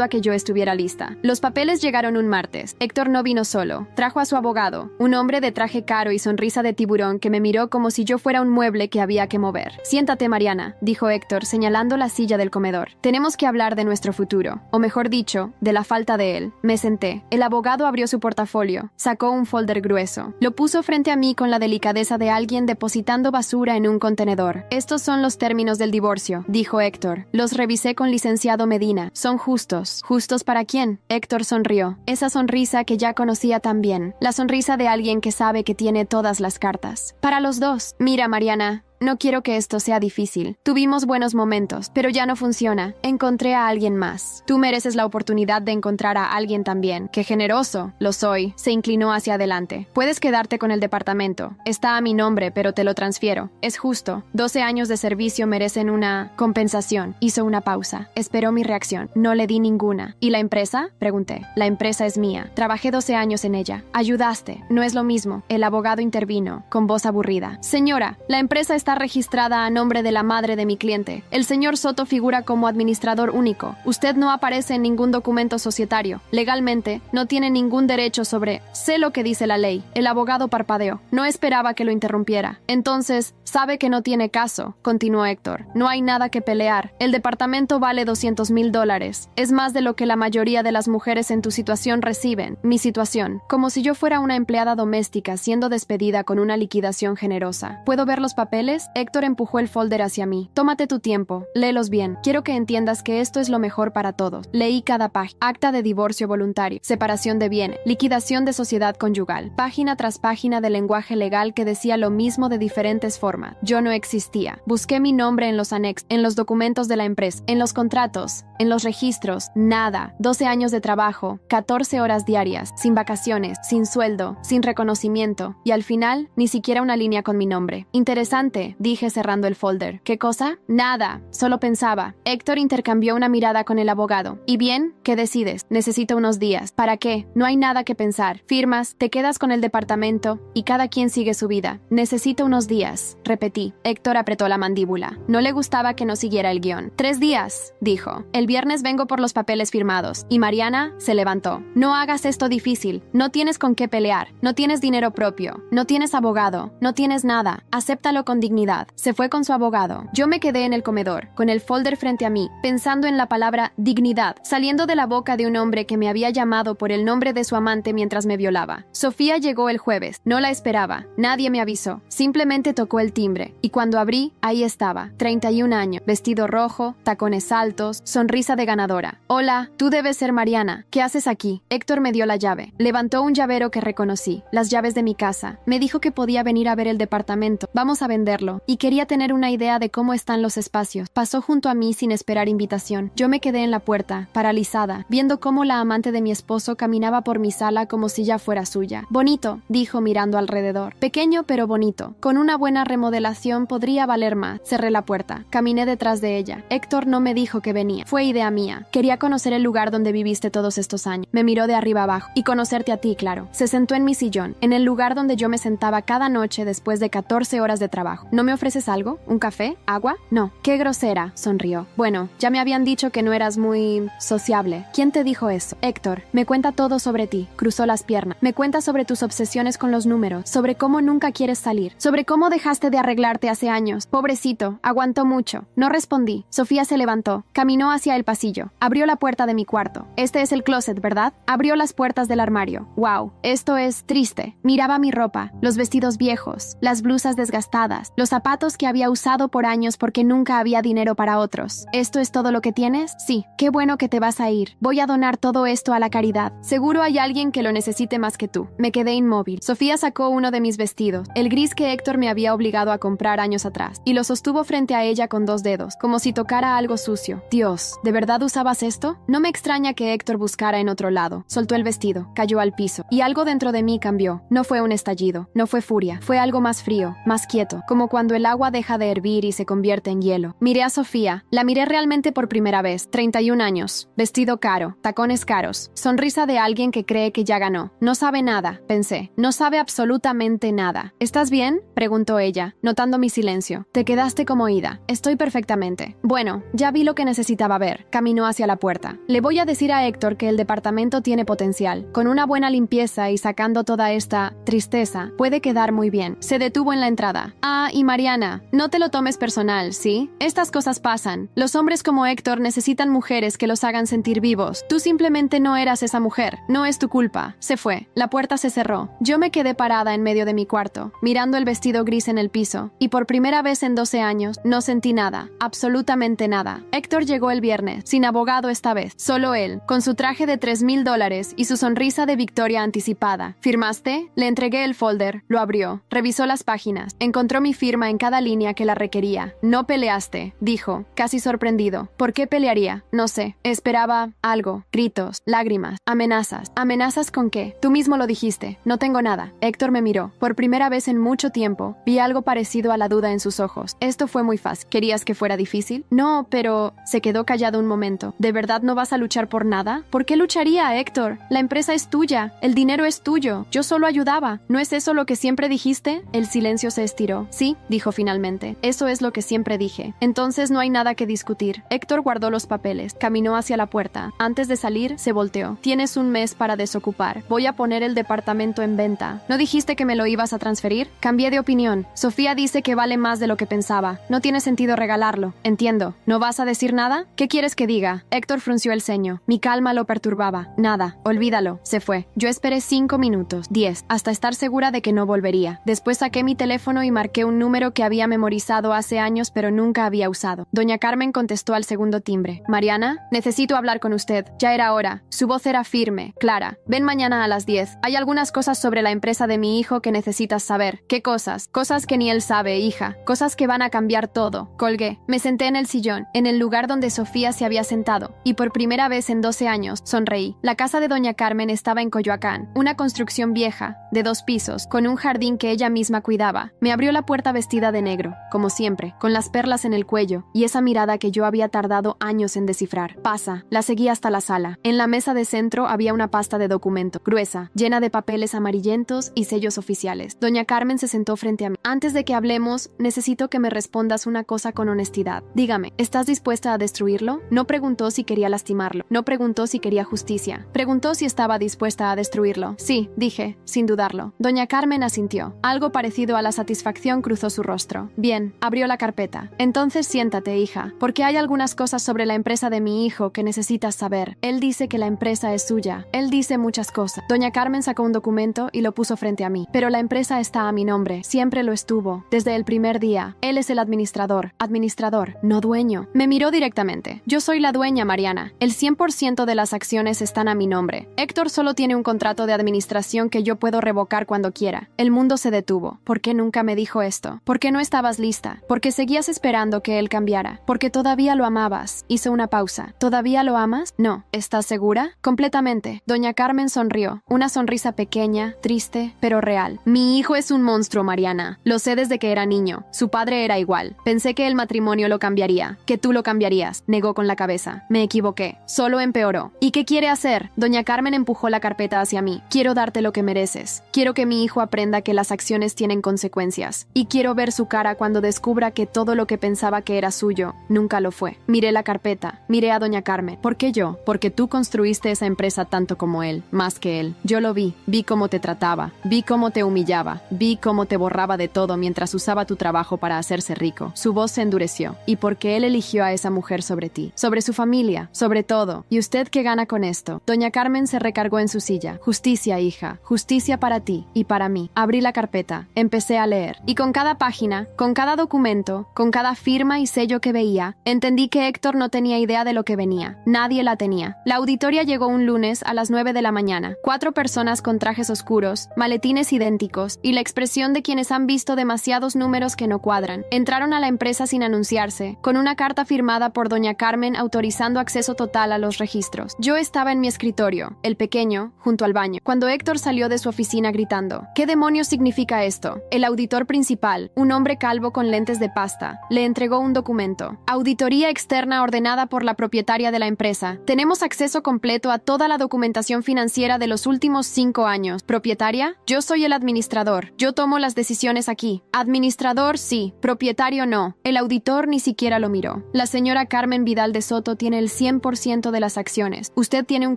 a que yo estuviera lista. Los papeles llegaron un martes. Héctor no vino solo. Trajo a su abogado, un hombre de traje caro y sonrisa de tiburón que me miró como si yo fuera un mueble que había que mover. Siéntate, Mariana, dijo Héctor, señalando la silla del comedor. Tenemos que hablar de nuestro futuro, o mejor dicho, de la falta de él. Me senté. El abogado abrió su portafolio, sacó un folder grueso. Lo puso frente a mí con la delicadeza de alguien depositando basura en un contenedor. Estos son los términos del divorcio, dijo Héctor. Los revisé con licenciado Medina. Son justos. ¿Justos para quién? Héctor sonrió. Esa sonrisa que ya conocía tan bien. La sonrisa de alguien que sabe que tiene todas las cartas. Para los dos. Mira, Mariana. No quiero que esto sea difícil. Tuvimos buenos momentos, pero ya no funciona. Encontré a alguien más. Tú mereces la oportunidad de encontrar a alguien también. ¡Qué generoso! Lo soy. Se inclinó hacia adelante. Puedes quedarte con el departamento. Está a mi nombre, pero te lo transfiero. Es justo. 12 años de servicio merecen una compensación. Hizo una pausa. Esperó mi reacción. No le di ninguna. ¿Y la empresa? Pregunté. La empresa es mía. Trabajé 12 años en ella. Ayudaste. No es lo mismo. El abogado intervino, con voz aburrida. Señora, la empresa está registrada a nombre de la madre de mi cliente. El señor Soto figura como administrador único. Usted no aparece en ningún documento societario. Legalmente, no tiene ningún derecho sobre... Sé lo que dice la ley. El abogado parpadeó. No esperaba que lo interrumpiera. Entonces, sabe que no tiene caso, continuó Héctor. No hay nada que pelear. El departamento vale $200,000. Es más de lo que la mayoría de las mujeres en tu situación reciben. Mi situación. Como si yo fuera una empleada doméstica siendo despedida con una liquidación generosa. ¿Puedo ver los papeles? Héctor empujó el folder hacia mí. Tómate tu tiempo. Léelos bien. Quiero que entiendas que esto es lo mejor para todos. Leí cada página. Acta de divorcio voluntario. Separación de bienes. Liquidación de sociedad conyugal. Página tras página de lenguaje legal que decía lo mismo de diferentes formas. Yo no existía. Busqué mi nombre en los anexos, en los documentos de la empresa, en los contratos, en los registros. Nada. 12 años de trabajo. 14 horas diarias. Sin vacaciones. Sin sueldo. Sin reconocimiento. Y al final, ni siquiera una línea con mi nombre. Interesante, dije cerrando el folder. ¿Qué cosa? Nada. Solo pensaba. Héctor intercambió una mirada con el abogado. ¿Y bien? ¿Qué decides? Necesito unos días. ¿Para qué? No hay nada que pensar. Firmas, te quedas con el departamento y cada quien sigue su vida. Necesito unos días. Repetí. Héctor apretó la mandíbula. No le gustaba que no siguiera el guión. 3 días, dijo. El viernes vengo por los papeles firmados. Y Mariana se levantó. No hagas esto difícil. No tienes con qué pelear. No tienes dinero propio. No tienes abogado. No tienes nada. Acéptalo con dignidad. dignidad. Se fue con su abogado. Yo me quedé en el comedor, con el folder frente a mí, pensando en la palabra dignidad, saliendo de la boca de un hombre que me había llamado por el nombre de su amante mientras me violaba. Sofía llegó el jueves. No la esperaba. Nadie me avisó. Simplemente tocó el timbre. Y cuando abrí, ahí estaba. 31 años. Vestido rojo, tacones altos, sonrisa de ganadora. Hola, tú debes ser Mariana. ¿Qué haces aquí? Héctor me dio la llave. Levantó un llavero que reconocí. Las llaves de mi casa. Me dijo que podía venir a ver el departamento. Vamos a venderlo. Y quería tener una idea de cómo están los espacios. Pasó junto a mí sin esperar invitación. Yo me quedé en la puerta, paralizada, viendo cómo la amante de mi esposo caminaba por mi sala como si ya fuera suya. Bonito, dijo mirando alrededor. Pequeño pero bonito. Con una buena remodelación podría valer más. Cerré la puerta. Caminé detrás de ella. Héctor no me dijo que venía. Fue idea mía. Quería conocer el lugar donde viviste todos estos años. Me miró de arriba abajo. Y conocerte a ti, claro. Se sentó en mi sillón, en el lugar donde yo me sentaba cada noche después de 14 horas de trabajo. ¿No me ofreces algo? ¿Un café? ¿Agua? No. Qué grosera, sonrió. Bueno, ya me habían dicho que no eras muy sociable. ¿Quién te dijo eso? Héctor, me cuenta todo sobre ti. Cruzó las piernas. Me cuenta sobre tus obsesiones con los números, sobre cómo nunca quieres salir, sobre cómo dejaste de arreglarte hace años. Pobrecito, aguantó mucho. No respondí. Sofía se levantó, caminó hacia el pasillo, abrió la puerta de mi cuarto. Este es el closet, ¿verdad? Abrió las puertas del armario. Wow, esto es triste. Miraba mi ropa, los vestidos viejos, las blusas desgastadas, los zapatos que había usado por años porque nunca había dinero para otros. ¿Esto es todo lo que tienes? Sí. Qué bueno que te vas a ir. Voy a donar todo esto a la caridad. Seguro hay alguien que lo necesite más que tú. Me quedé inmóvil. Sofía sacó uno de mis vestidos, el gris que Héctor me había obligado a comprar años atrás, y lo sostuvo frente a ella con 2 dedos, como si tocara algo sucio. Dios, ¿de verdad usabas esto? No me extraña que Héctor buscara en otro lado. Soltó el vestido, cayó al piso, y algo dentro de mí cambió. No fue un estallido, no fue furia, fue algo más frío, más quieto, como cuando el agua deja de hervir y se convierte en hielo. Miré a Sofía, la miré realmente por primera vez. 31 años, vestido caro, tacones caros, sonrisa de alguien que cree que ya ganó. No sabe nada, pensé. No sabe absolutamente nada. ¿Estás bien?, preguntó ella, notando mi silencio. Te quedaste como ida. Estoy perfectamente. Bueno, ya vi lo que necesitaba ver. Caminó hacia la puerta. Le voy a decir a Héctor que el departamento tiene potencial. Con una buena limpieza y sacando toda esta tristeza, puede quedar muy bien. Se detuvo en la entrada. Ah, y Mariana, no te lo tomes personal, ¿sí? Estas cosas pasan. Los hombres como Héctor necesitan mujeres que los hagan sentir vivos. Tú simplemente no eras esa mujer. No es tu culpa. Se fue. La puerta se cerró. Yo me quedé parada en medio de mi cuarto, mirando el vestido gris en el piso, y por primera vez en 12 años no sentí nada, absolutamente nada. Héctor llegó el viernes, sin abogado esta vez, solo él, con su traje de $3,000 y su sonrisa de victoria anticipada. ¿Firmaste? Le entregué el folder, lo abrió, revisó las páginas, encontró mi firma en cada línea que la requería. No peleaste, dijo, casi sorprendido. ¿Por qué pelearía? No sé. Esperaba algo, gritos, lágrimas, amenazas. ¿Amenazas con qué? Tú mismo lo dijiste. No tengo nada. Héctor me miró. Por primera vez en mucho tiempo, vi algo parecido a la duda en sus ojos. Esto fue muy fácil. ¿Querías que fuera difícil? No, pero... Se quedó callado un momento. ¿De verdad no vas a luchar por nada? ¿Por qué lucharía, Héctor? La empresa es tuya. El dinero es tuyo. Yo solo ayudaba. ¿No es eso lo que siempre dijiste? El silencio se estiró. Sí, dijo finalmente. Eso es lo que siempre dije. Entonces no hay nada que discutir. Héctor guardó los papeles. Caminó hacia la puerta. Antes de salir, se volteó. Tienes un mes para desocupar. Voy a poner el departamento en venta. ¿No dijiste que me lo ibas a transferir? Cambié de opinión. Sofía dice que vale más de lo que pensaba. No tiene sentido regalarlo. Entiendo. ¿No vas a decir nada? ¿Qué quieres que diga? Héctor frunció el ceño. Mi calma lo perturbaba. Nada. Olvídalo. Se fue. Yo esperé 5 minutos, 10, hasta estar segura de que no volvería. Después saqué mi teléfono y marqué un número que había memorizado hace años pero nunca había usado. Doña Carmen contestó al segundo timbre. Mariana, necesito hablar con usted. Ya era hora. Su voz era firme, clara. Ven mañana a las 10. Hay algunas cosas sobre la empresa de mi hijo que necesitas saber. ¿Qué cosas? Cosas que ni él sabe, hija. Cosas que van a cambiar todo. Colgué. Me senté en el sillón, en el lugar donde Sofía se había sentado, y por primera vez en 12 años sonreí. La casa de Doña Carmen estaba en Coyoacán, una construcción vieja, de 2 pisos, con un jardín que ella misma cuidaba. Me abrió la puerta vestida de negro, como siempre, con las perlas en el cuello, y esa mirada que yo había tardado años en descifrar. Pasa. La seguí hasta la sala. En la mesa de centro había una pasta de documento, gruesa, llena de papeles amarillentos y sellos oficiales. Doña Carmen se sentó frente a mí. Antes de que hablemos, necesito que me respondas una cosa con honestidad. Dígame, ¿estás dispuesta a destruirlo? No preguntó si quería lastimarlo. No preguntó si quería justicia. Preguntó si estaba dispuesta a destruirlo. Sí, dije, sin dudarlo. Doña Carmen asintió. Algo parecido a la satisfacción cruzó enderezó su rostro. Bien, abrió la carpeta. Entonces siéntate, hija, porque hay algunas cosas sobre la empresa de mi hijo que necesitas saber. Él dice que la empresa es suya. Él dice muchas cosas. Doña Carmen sacó un documento y lo puso frente a mí. Pero la empresa está a mi nombre. Siempre lo estuvo. Desde el primer día. Él es el administrador. Administrador, no dueño. Me miró directamente. Yo soy la dueña, Mariana. El 100% de las acciones están a mi nombre. Héctor solo tiene un contrato de administración que yo puedo revocar cuando quiera. El mundo se detuvo. ¿Por qué nunca me dijo esto? ¿Por qué no estabas lista? ¿Por qué seguías esperando que él cambiara? Porque todavía lo amabas. Hizo una pausa. ¿Todavía lo amas? No. ¿Estás segura? Completamente. Doña Carmen sonrió. Una sonrisa pequeña, triste, pero real. Mi hijo es un monstruo, Mariana. Lo sé desde que era niño. Su padre era igual. Pensé que el matrimonio lo cambiaría. Que tú lo cambiarías. Negó con la cabeza. Me equivoqué. Solo empeoró. ¿Y qué quiere hacer? Doña Carmen empujó la carpeta hacia mí. Quiero darte lo que mereces. Quiero que mi hijo aprenda que las acciones tienen consecuencias. Y quiero ver su cara cuando descubra que todo lo que pensaba que era suyo nunca lo fue. Miré la carpeta. Miré a Doña Carmen. ¿Por qué yo? Porque tú construiste esa empresa tanto como él, más que él. Yo lo vi. Vi cómo te trataba. Vi cómo te humillaba. Vi cómo te borraba de todo mientras usaba tu trabajo para hacerse rico. Su voz se endureció. Y porque él eligió a esa mujer sobre ti. Sobre su familia. Sobre todo. ¿Y usted qué gana con esto? Doña Carmen se recargó en su silla. Justicia, hija. Justicia para ti y para mí. Abrí la carpeta. Empecé a leer. Y con cada página, con cada documento, con cada firma y sello que veía, entendí que Héctor no tenía idea de lo que venía. Nadie la tenía. La auditoría llegó un lunes a las 9 de la mañana. 4 personas con trajes oscuros, maletines idénticos y la expresión de quienes han visto demasiados números que no cuadran. Entraron a la empresa sin anunciarse, con una carta firmada por Doña Carmen autorizando acceso total a los registros. Yo estaba en mi escritorio, el pequeño, junto al baño, cuando Héctor salió de su oficina gritando: ¿Qué demonios significa esto? El auditor principal, un hombre calvo con lentes de pasta, le entregó un documento. Auditoría externa ordenada por la propietaria de la empresa. Tenemos acceso completo a toda la documentación financiera de los últimos 5 años. ¿Propietaria? Yo soy el administrador. Yo tomo las decisiones aquí. Administrador, sí. Propietario, no. El auditor ni siquiera lo miró. La señora Carmen Vidal de Soto tiene el 100% de las acciones. Usted tiene un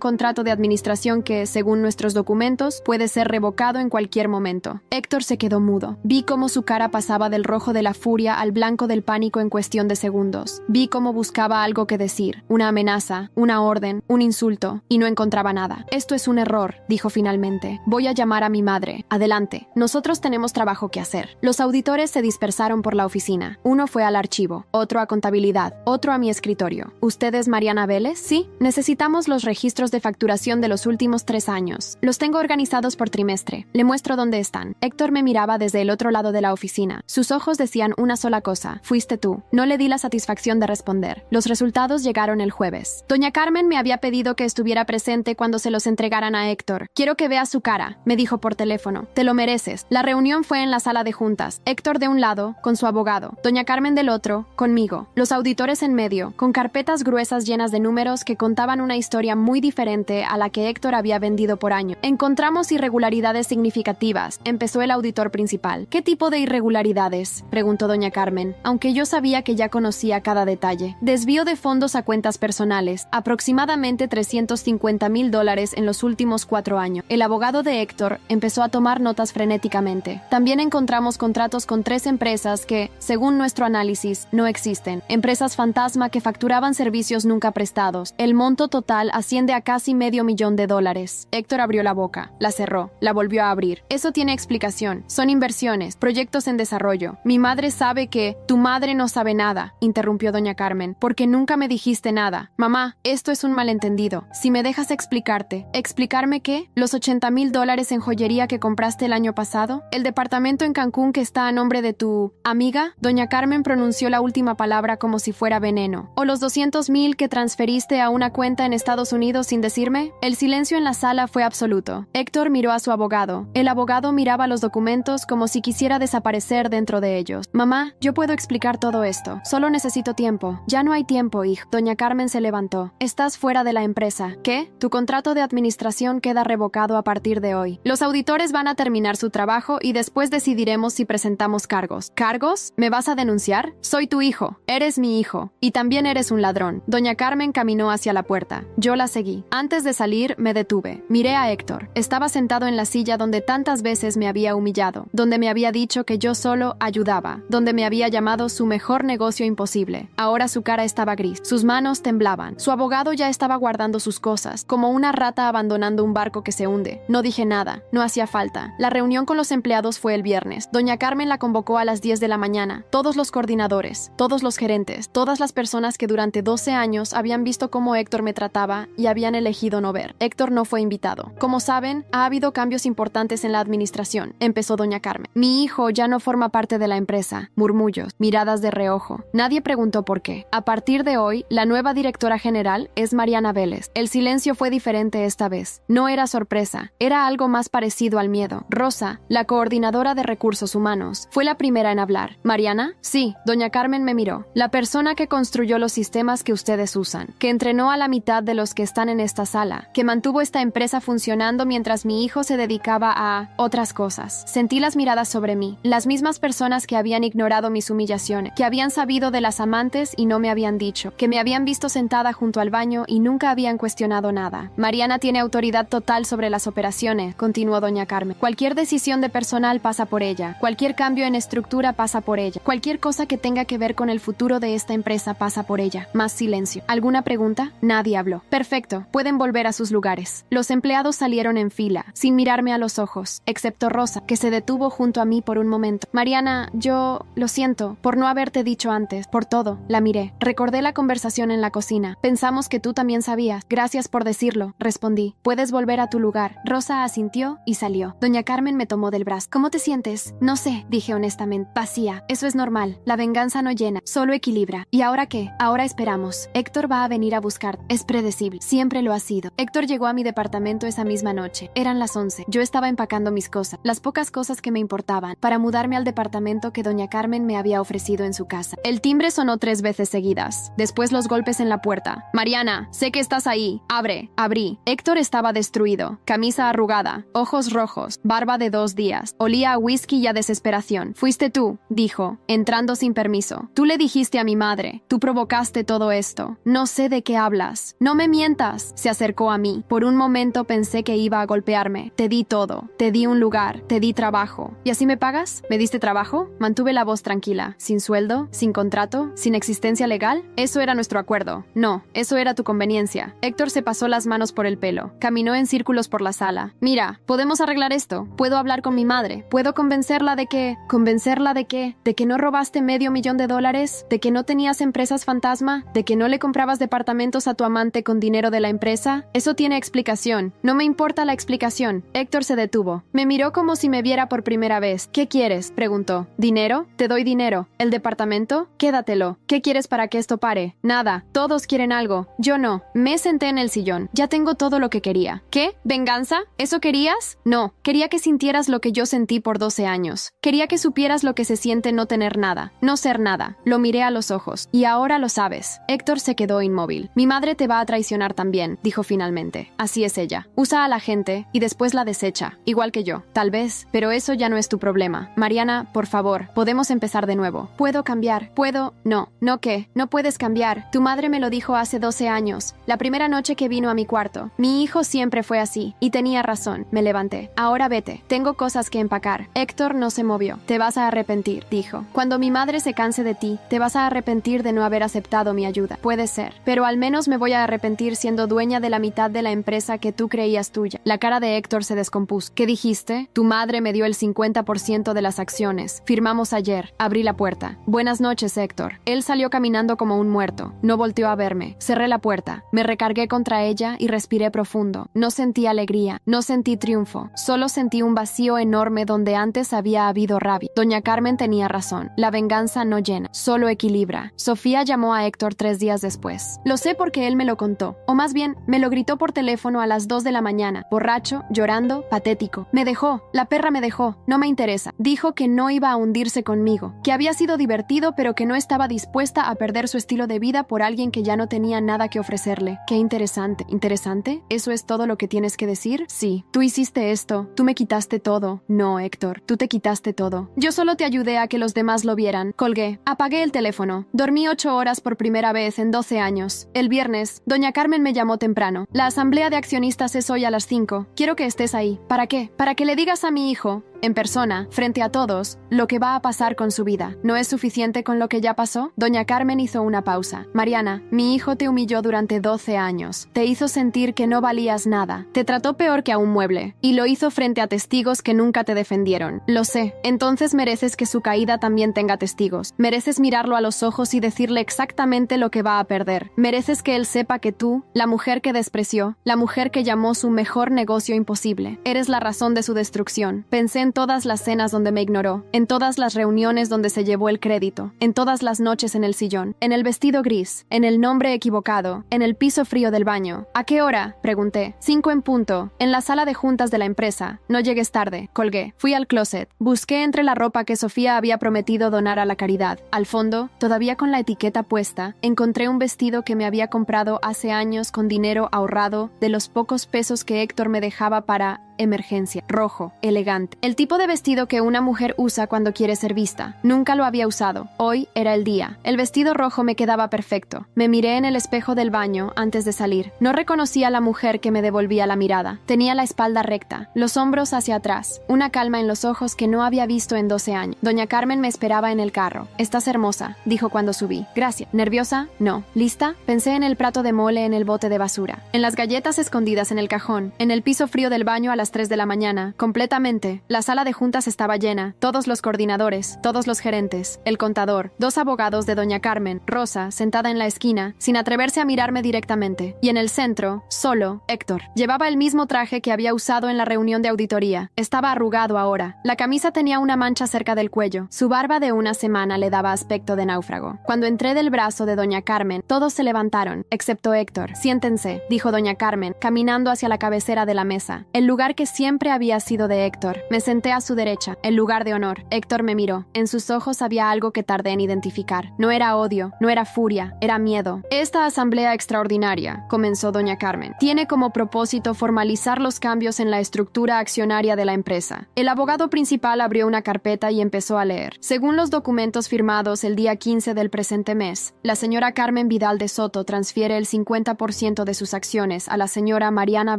contrato de administración que, según nuestros documentos, puede ser revocado en cualquier momento. Héctor se quedó mudo. Vi cómo su cara pasaba del rojo de la furia al blanco del pánico en cuestión de segundos. Vi cómo buscaba algo que decir, una amenaza, una orden, un insulto, y no encontraba nada. Esto es un error, dijo finalmente. Voy a llamar a mi madre. Adelante. Nosotros tenemos trabajo que hacer. Los auditores se dispersaron por la oficina. Uno fue al archivo, otro a contabilidad, otro a mi escritorio. ¿Usted es Mariana Vélez? Sí. Necesitamos los registros de facturación de los últimos 3 años. Los tengo organizados por trimestre. Le muestro dónde están. Héctor me miraba desde el otro lado de la oficina. Sus ojos decían una sola cosa: fuiste tú. No le di la satisfacción de responder. Los resultados llegaron el jueves. Doña Carmen me había pedido que estuviera presente cuando se los entregaran a Héctor. Quiero que veas su cara, me dijo por teléfono. Te lo mereces. La reunión fue en la sala de juntas. Héctor de un lado, con su abogado. Doña Carmen del otro, conmigo. Los auditores en medio, con carpetas gruesas llenas de números que contaban una historia muy diferente a la que Héctor había vendido por año. Encontramos irregularidades significativas, empezó el auditor principal. ¿Qué tipo de irregularidades?, preguntó Doña Carmen, aunque yo sabía que ya conocía cada detalle. Desvío de fondos a cuentas personales, aproximadamente $350,000 en los últimos 4 años. El abogado de Héctor empezó a tomar notas frenéticamente. También encontramos contratos con 3 empresas que, según nuestro análisis, no existen. Empresas fantasma que facturaban servicios nunca prestados. El monto total asciende a casi $500,000. Héctor abrió la boca, la cerró, la volvió a abrir. Eso tiene explicación. Son inversiones, proyectos en desarrollo. Mi madre sabe que... Tu madre no sabe nada, interrumpió Doña Carmen, porque nunca me dijiste nada. Mamá, esto es un malentendido. Si me dejas explicarte. ¿Explicarme qué? ¿Los $80,000 en joyería que compraste el año pasado? ¿El departamento en Cancún que está a nombre de tu... amiga? Doña Carmen pronunció la última palabra como si fuera veneno. ¿O los $200,000 que transferiste a una cuenta en Estados Unidos sin decirme? El silencio en la sala fue absoluto. Héctor miró a su abogado. El abogado miraba los documentos como si quisiera desaparecer dentro de ellos. Mamá, yo puedo explicar todo esto. Solo necesito tiempo. Ya no hay tiempo, hijo. Doña Carmen se levantó. Estás fuera de la empresa. ¿Qué? Tu contrato de administración queda revocado a partir de hoy. Los auditores van a terminar su trabajo y después decidiremos si presentamos cargos. ¿Cargos? ¿Me vas a denunciar? Soy tu hijo. Eres mi hijo. Y también eres un ladrón. Doña Carmen caminó hacia la puerta. Yo la seguí. Antes de salir, me detuve. Miré a Héctor. Estaba sentado en la silla donde tantas veces me había humillado, donde me había dicho que yo solo ayudaba, donde me había llamado su mejor negocio imposible. Ahora su cara estaba gris, sus manos temblaban. Su abogado ya estaba guardando sus cosas, como una rata abandonando un barco que se hunde. No dije nada, no hacía falta. La reunión con los empleados fue el viernes. Doña Carmen la convocó a las 10 de la mañana. Todos los coordinadores, todos los gerentes, todas las personas que durante 12 años habían visto cómo Héctor me trataba y habían elegido no ver. Héctor no fue invitado. Como saben, ha habido cambios importantes en la administración, empezó doña Carmen. Mi hijo ya no forma parte de la empresa. Murmullos, miradas de reojo. Nadie preguntó por qué. A partir de hoy, la nueva directora general es Mariana Vélez. El silencio fue diferente esta vez. No era sorpresa, era algo más parecido al miedo. Rosa, la coordinadora de recursos humanos, fue la primera en hablar. ¿Mariana? Sí, doña Carmen me miró. La persona que construyó los sistemas que ustedes usan, que entrenó a la mitad de los que están en esta sala, que mantuvo esta empresa funcionando mientras mi hijo se dedicaba a otras cosas. Sentí las miradas sobre mí, las mismas personas que habían ignorado mis humillaciones, que habían sabido de las amantes y no me habían dicho, que me habían visto sentada junto al baño y nunca habían cuestionado nada. Mariana tiene autoridad total sobre las operaciones, continuó doña Carmen. Cualquier decisión de personal pasa por ella, cualquier cambio en estructura pasa por ella, cualquier cosa que tenga que ver con el futuro de esta empresa pasa por ella. Más silencio. ¿Alguna pregunta? Nadie habló. Perfecto, pueden volver a sus lugares. Los empleados salieron en fila, sin mirarme a los ojos, excepto Rosa, que se detuvo junto a mí por un momento. Mariana, yo lo siento por no haberte dicho antes, por todo. La miré. Recordé la conversación en la cocina. Pensamos que tú también sabías. Gracias por decirlo, respondí. Puedes volver a tu lugar. Rosa asintió y salió. Doña Carmen me tomó del brazo. ¿Cómo te sientes? No sé, dije honestamente. Vacía. Eso es normal. La venganza no llena, solo equilibra. ¿Y ahora qué? Ahora esperamos. Héctor va a venir a buscar. Es predecible. Siempre lo ha sido. Héctor llegó a mi departamento esa misma noche. Eran las 11. Yo estaba empacando mis cosas, las pocas cosas que me importaban, para mudarme al departamento que doña Carmen me había ofrecido en su casa. El timbre sonó 3 veces seguidas. Después los golpes en la puerta. Mariana, sé que estás ahí. Abre. Abrí. Héctor estaba destruido. Camisa arrugada, ojos rojos, barba de 2 días. Olía a whisky y a desesperación. Fuiste tú, dijo, entrando sin permiso. Tú le dijiste a mi madre. Tú provocaste todo esto. No sé de qué hablas. No me mientas. Se acercó a mí. Por un momento pensé que iba a golpearme. Te di todo. Te di un lugar. Te di trabajo. ¿Y así me pagas? ¿Me diste trabajo? Mantuve la voz tranquila. ¿Sin sueldo? ¿Sin contrato? ¿Sin existencia legal? Eso era nuestro acuerdo. No, eso era tu conveniencia. Héctor se pasó las manos por el pelo. Caminó en círculos por la sala. Mira, ¿podemos arreglar esto? Puedo hablar con mi madre. Puedo convencerla de que... ¿Convencerla de qué? ¿De que no robaste $500,000? ¿De que no tenías empresas fantasma? ¿De que no le comprabas departamentos a tu amante con dinero de la empresa? Eso tiene explicación. No me importa la explicación. Héctor se detuvo. Me miró como si me viera por primera vez. ¿Qué quieres? Preguntó. ¿Dinero? Te doy dinero. ¿El departamento? Quédatelo. ¿Qué quieres para que esto pare? Nada. Todos quieren algo. Yo no. Me senté en el sillón. Ya tengo todo lo que quería. ¿Qué? ¿Venganza? ¿Eso querías? No. Quería que sintieras lo que yo sentí por 12 años. Quería que supieras lo que se siente no tener nada. No ser nada. Lo miré a los ojos. Y ahora lo sabes. Héctor se quedó inmóvil. Mi madre te va a traicionar también, dijo finalmente. Así es ella. Usa a la gente y después la desecha. Igual que yo. Tal vez, pero eso ya no es tu problema. Mariana, por favor, podemos empezar de nuevo. Puedo cambiar. Puedo... No. ¿No qué? No puedes cambiar. Tu madre me lo dijo hace 12 años. La primera noche que vino a mi cuarto. Mi hijo siempre fue así. Y tenía razón. Me levanté. Ahora vete. Tengo cosas que empacar. Héctor no se movió. Te vas a arrepentir, dijo. Cuando mi madre se canse de ti, te vas a arrepentir de no haber aceptado mi ayuda. Puede ser. Pero al menos me voy a arrepentir siendo dueña de la mitad de la empresa que tú creías tuya. La cara de Héctor se descompuso. ¿Qué dijiste? Tu madre me dio el 50% de las acciones. Firmamos ayer. Abrí la puerta. Buenas noches, Héctor. Él salió caminando como un muerto. No volteó a verme. Cerré la puerta. Me recargué contra ella y respiré profundo. No sentí alegría. No sentí triunfo. Solo sentí un vacío enorme donde antes había habido rabia. Doña Carmen tenía razón. La venganza no llena, solo equilibra. Sofía llamó a Héctor 3 días después. Lo sé porque él me lo contó. O más bien, me lo gritó por teléfono a las 2 de la mañana. Borracho, llorando, patético. Me dejó. La perra me dejó. No me interesa. Dijo que no iba a hundirse conmigo. Que había sido divertido, pero que no estaba dispuesta a perder su estilo de vida por alguien que ya no tenía nada que ofrecerle. Qué interesante. ¿Interesante? ¿Eso es todo lo que tienes que decir? Sí. Tú hiciste esto. Tú me quitaste todo. No, Héctor. Tú te quitaste todo. Yo solo te ayudé a que los demás lo vieran. Colgué. Apagué el teléfono. Dormí 8 horas por primera vez en 12 años. El viernes, doña Carmen me llamó temprano. La asamblea de accionistas es hoy a las 5. Quiero que estés ahí. ¿Para qué? Para que le digas a mi hijo en persona, frente a todos, lo que va a pasar con su vida. ¿No es suficiente con lo que ya pasó? Doña Carmen hizo una pausa. Mariana, mi hijo te humilló durante 12 años. Te hizo sentir que no valías nada. Te trató peor que a un mueble. Y lo hizo frente a testigos que nunca te defendieron. Lo sé. Entonces mereces que su caída también tenga testigos. Mereces mirarlo a los ojos y decirle exactamente lo que va a perder. Mereces que él sepa que tú, la mujer que despreció, la mujer que llamó su mejor negocio imposible, eres la razón de su destrucción. Pensé en todas las cenas donde me ignoró, en todas las reuniones donde se llevó el crédito, en todas las noches en el sillón, en el vestido gris, en el nombre equivocado, en el piso frío del baño. ¿A qué hora?, pregunté. 5 en punto, en la sala de juntas de la empresa. No llegues tarde, colgué. Fui al closet. Busqué entre la ropa que Sofía había prometido donar a la caridad. Al fondo, todavía con la etiqueta puesta, encontré un vestido que me había comprado hace años con dinero ahorrado de los pocos pesos que Héctor me dejaba para emergencia. Rojo, elegante. El tipo de vestido que una mujer usa cuando quiere ser vista. Nunca lo había usado. Hoy era el día. El vestido rojo me quedaba perfecto. Me miré en el espejo del baño antes de salir. No reconocí a la mujer que me devolvía la mirada. Tenía la espalda recta, los hombros hacia atrás, una calma en los ojos que no había visto en 12 años. Doña Carmen me esperaba en el carro. Estás hermosa, dijo cuando subí. Gracias. ¿Nerviosa? No. ¿Lista? Pensé en el plato de mole en el bote de basura, en las galletas escondidas en el cajón, en el piso frío del baño a las 3 de la mañana, completamente. La sala de juntas estaba llena, todos los coordinadores, todos los gerentes, el contador, 2 abogados de Doña Carmen, Rosa, sentada en la esquina, sin atreverse a mirarme directamente, y en el centro, solo, Héctor. Llevaba el mismo traje que había usado en la reunión de auditoría. Estaba arrugado ahora. La camisa tenía una mancha cerca del cuello. Su barba de una semana le daba aspecto de náufrago. Cuando entré del brazo de Doña Carmen, todos se levantaron, excepto Héctor. Siéntense, dijo Doña Carmen, caminando hacia la cabecera de la mesa. El lugar que siempre había sido de Héctor. Me senté a su derecha, el lugar de honor. Héctor me miró. En sus ojos había algo que tardé en identificar. No era odio, no era furia, era miedo. Esta asamblea extraordinaria, comenzó Doña Carmen, tiene como propósito formalizar los cambios en la estructura accionaria de la empresa. El abogado principal abrió una carpeta y empezó a leer. Según los documentos firmados el día 15 del presente mes, la señora Carmen Vidal de Soto transfiere el 50% de sus acciones a la señora Mariana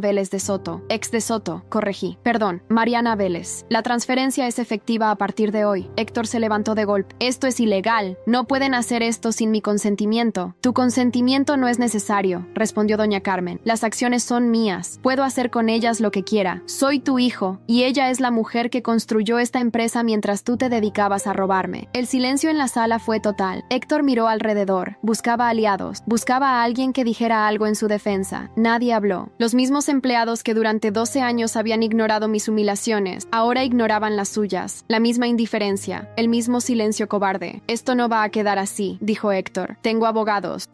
Vélez de Soto, ex de Soto, corregí. Perdón, Mariana Vélez. La transferencia es efectiva a partir de hoy. Héctor se levantó de golpe. Esto es ilegal. No pueden hacer esto sin mi consentimiento. Tu consentimiento no es necesario, respondió Doña Carmen. Las acciones son mías. Puedo hacer con ellas lo que quiera. Soy tu hijo, y ella es la mujer que construyó esta empresa mientras tú te dedicabas a robarme. El silencio en la sala fue total. Héctor miró alrededor. Buscaba aliados. Buscaba a alguien que dijera algo en su defensa. Nadie habló. Los mismos empleados que durante 12 años habían ignorado mis humillaciones, ahora ignoraban las suyas. La misma indiferencia, el mismo silencio cobarde. Esto no va a quedar así, dijo Héctor. Tengo abogados.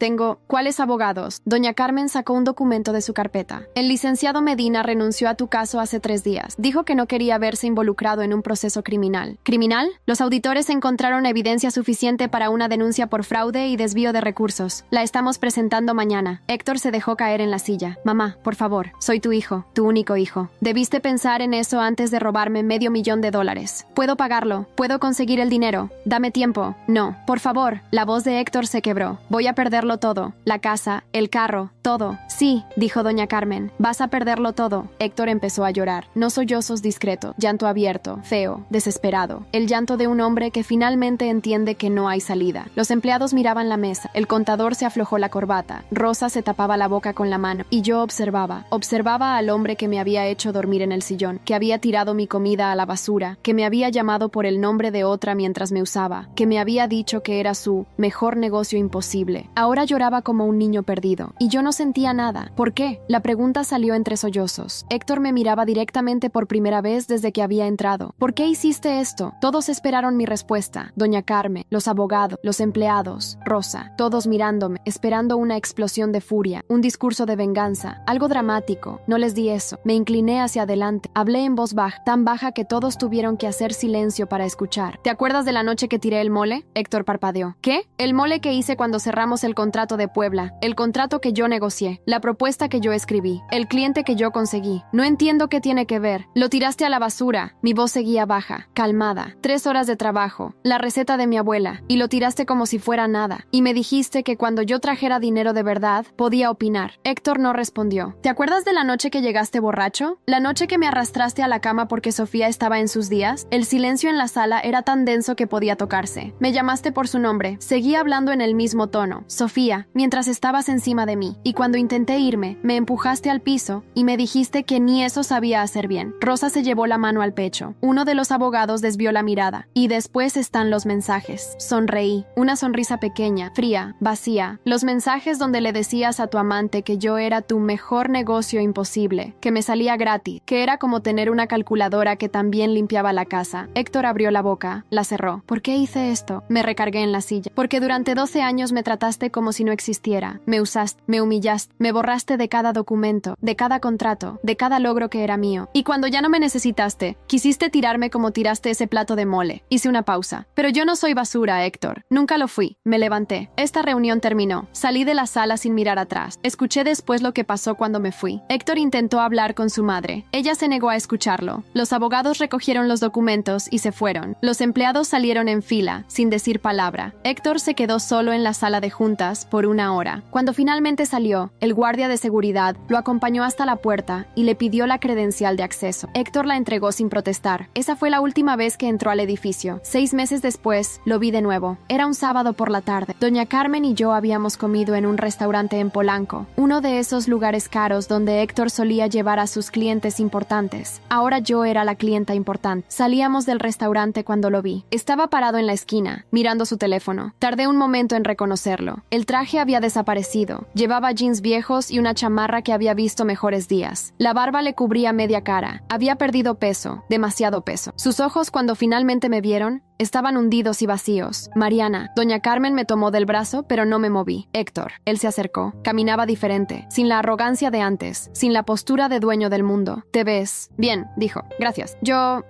¿Cuáles abogados? Doña Carmen sacó un documento de su carpeta. El licenciado Medina renunció a tu caso hace 3 días. Dijo que no quería verse involucrado en un proceso criminal. ¿Criminal? Los auditores encontraron evidencia suficiente para una denuncia por fraude y desvío de recursos. La estamos presentando mañana. Héctor se dejó caer en la silla. Mamá, por favor, soy tu hijo, tu único hijo. Debiste pensar en eso antes de robarme $500,000. Puedo pagarlo. Puedo conseguir el dinero. Dame tiempo. No, por favor. La voz de Héctor se quebró. Voy a perderlo todo. La casa, el carro, todo. Sí, dijo Doña Carmen. Vas a perderlo todo. Héctor empezó a llorar. No sollozos discretos. Llanto abierto, feo, desesperado. El llanto de un hombre que finalmente entiende que no hay salida. Los empleados miraban la mesa. El contador se aflojó la corbata. Rosa se tapaba la boca con la mano. Y yo observaba. Observaba al hombre que me había hecho dormir en el sillón, que había tirado mi comida a la basura, que me había llamado por el nombre de otra mientras me usaba, que me había dicho que era su mejor negocio imposible. Ahora lloraba como un niño perdido, y yo no sentía nada. ¿Por qué? La pregunta salió entre sollozos. Héctor me miraba directamente por primera vez desde que había entrado. ¿Por qué hiciste esto? Todos esperaron mi respuesta. Doña Carmen, los abogados, los empleados, Rosa, todos mirándome, esperando una explosión de furia, un discurso de venganza, algo dramático. No les di eso. Me incliné hacia adelante. Hablé en voz baja, tan baja que todos tuvieron que hacer silencio para escuchar. ¿Te acuerdas de la noche que tiré el mole? Héctor parpadeó. ¿Qué? El mole que hice cuando cerramos el contrato de Puebla. El contrato que yo negocié. La propuesta que yo escribí. El cliente que yo conseguí. No entiendo qué tiene que ver. Lo tiraste a la basura. Mi voz seguía baja, calmada. 3 horas de trabajo. La receta de mi abuela. Y lo tiraste como si fuera nada. Y me dijiste que cuando yo trajera dinero de verdad, podía opinar. Héctor no respondió. ¿Te acuerdas de la noche que llegaste borracho? La noche que me arrastraste a la cama porque Sofía Sofía estaba en sus días? El silencio en la sala era tan denso que podía tocarse. Me llamaste por su nombre. Seguí hablando en el mismo tono. Sofía, mientras estabas encima de mí. Y cuando intenté irme, me empujaste al piso y me dijiste que ni eso sabía hacer bien. Rosa se llevó la mano al pecho. Uno de los abogados desvió la mirada. Y después están los mensajes. Sonreí. Una sonrisa pequeña, fría, vacía. Los mensajes donde le decías a tu amante que yo era tu mejor negocio imposible, que me salía gratis, que era como tener una calculadora que también limpiaba la casa. Héctor abrió la boca, la cerró. ¿Por qué hice esto? Me recargué en la silla. Porque durante 12 años me trataste como si no existiera. Me usaste, me humillaste, me borraste de cada documento, de cada contrato, de cada logro que era mío. Y cuando ya no me necesitaste, quisiste tirarme como tiraste ese plato de mole. Hice una pausa. Pero yo no soy basura, Héctor. Nunca lo fui. Me levanté. Esta reunión terminó. Salí de la sala sin mirar atrás. Escuché después lo que pasó cuando me fui. Héctor intentó hablar con su madre. Ella se negó a escucharlo. Los abogados recogieron los documentos y se fueron. Los empleados salieron en fila, sin decir palabra. Héctor se quedó solo en la sala de juntas por 1 hora. Cuando finalmente salió, el guardia de seguridad lo acompañó hasta la puerta y le pidió la credencial de acceso. Héctor la entregó sin protestar. Esa fue la última vez que entró al edificio. 6 meses después, lo vi de nuevo. Era un sábado por la tarde. Doña Carmen y yo habíamos comido en un restaurante en Polanco, uno de esos lugares caros donde Héctor solía llevar a sus clientes importantes. Ahora yo era la clienta importante. Salíamos del restaurante cuando lo vi. Estaba parado en la esquina, mirando su teléfono. Tardé un momento en reconocerlo. El traje había desaparecido. Llevaba jeans viejos y una chamarra que había visto mejores días. La barba le cubría media cara. Había perdido peso, demasiado peso. Sus ojos, cuando finalmente me vieron, estaban hundidos y vacíos. Mariana, doña Carmen me tomó del brazo, pero no me moví. Héctor, él se acercó. Caminaba diferente, sin la arrogancia de antes, sin la postura de dueño del mundo. ¿Te ves? Bien, dijo. Gracias.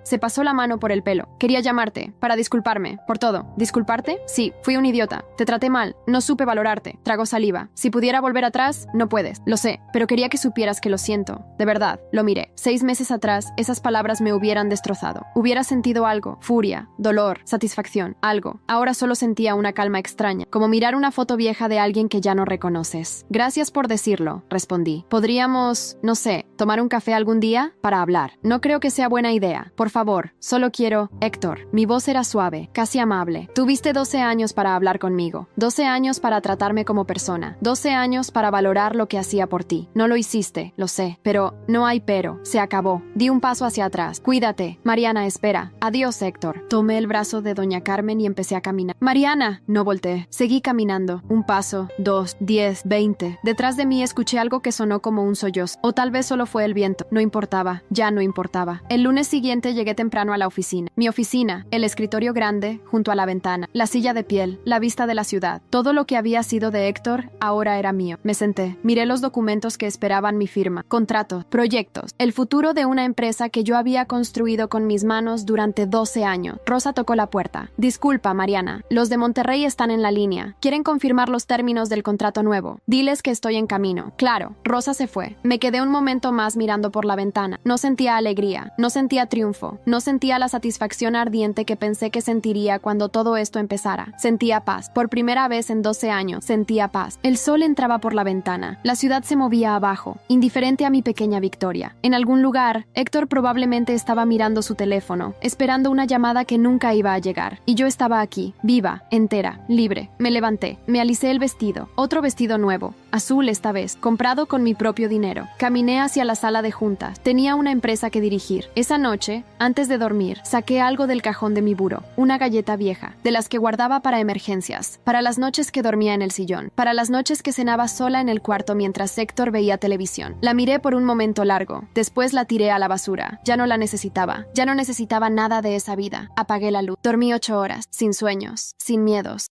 Se pasó la mano por el pelo. Quería llamarte, para disculparme, por todo. ¿Disculparte? Sí, fui un idiota. Te traté mal. No supe valorarte. Tragó saliva. Si pudiera volver atrás, no puedes. Lo sé, pero quería que supieras que lo siento. De verdad, lo miré. 6 meses atrás, esas palabras me hubieran destrozado. Hubiera sentido algo, furia, dolor, satisfacción, algo. Ahora solo sentía una calma extraña, como mirar una foto vieja de alguien que ya no reconoces. Gracias por decirlo, respondí. Podríamos, no sé, tomar un café algún día para hablar. No creo que sea buena idea. Por favor, solo quiero... Héctor, mi voz era suave, casi amable. Tuviste 12 años para hablar conmigo. 12 años para tratarme como persona. 12 años para valorar lo que hacía por ti. No lo hiciste, lo sé. Pero no hay pero. Se acabó. Di un paso hacia atrás. Cuídate. Mariana, espera. Adiós, Héctor. Tomé el brazo de doña Carmen y empecé a caminar. Mariana. No volteé. Seguí caminando. Un paso, 2, 10, 20. Detrás de mí escuché algo que sonó como un sollozo. O tal vez solo fue el viento. No importaba. Ya no importaba. El lunes siguiente llegué temprano a la oficina. Mi oficina, el escritorio grande, junto a la ventana, la silla de piel, la vista de la ciudad. Todo lo que había sido de Héctor, ahora era mío. Me senté. Miré los documentos que esperaban mi firma. Contratos, proyectos, el futuro de una empresa que yo había construido con mis manos durante 12 años. Rosa tocó la puerta. Disculpa, Mariana. Los de Monterrey están en la línea. Quieren confirmar los términos del contrato nuevo. Diles que estoy en camino. Claro. Rosa se fue. Me quedé un momento más mirando por la ventana. No sentía alegría. No sentía triunfo. No sentía la satisfacción ardiente que pensé que sentiría cuando todo esto empezara. Sentía paz. Por primera vez en 12 años, sentía paz. El sol entraba por la ventana. La ciudad se movía abajo, indiferente a mi pequeña victoria. En algún lugar, Héctor probablemente estaba mirando su teléfono, esperando una llamada que nunca iba a llegar. Y yo estaba aquí, viva, entera, libre. Me levanté. Me alicé el vestido. Otro vestido nuevo. Azul esta vez, comprado con mi propio dinero. Caminé hacia la sala de juntas. Tenía una empresa que dirigir. Esa noche, antes de dormir, saqué algo del cajón de mi buró. Una galleta vieja, de las que guardaba para emergencias, para las noches que dormía en el sillón, para las noches que cenaba sola en el cuarto mientras Héctor veía televisión. La miré por un momento largo. Después la tiré a la basura. Ya no la necesitaba. Ya no necesitaba nada de esa vida. Apagué la luz. Dormí 8 horas, sin sueños, sin miedos.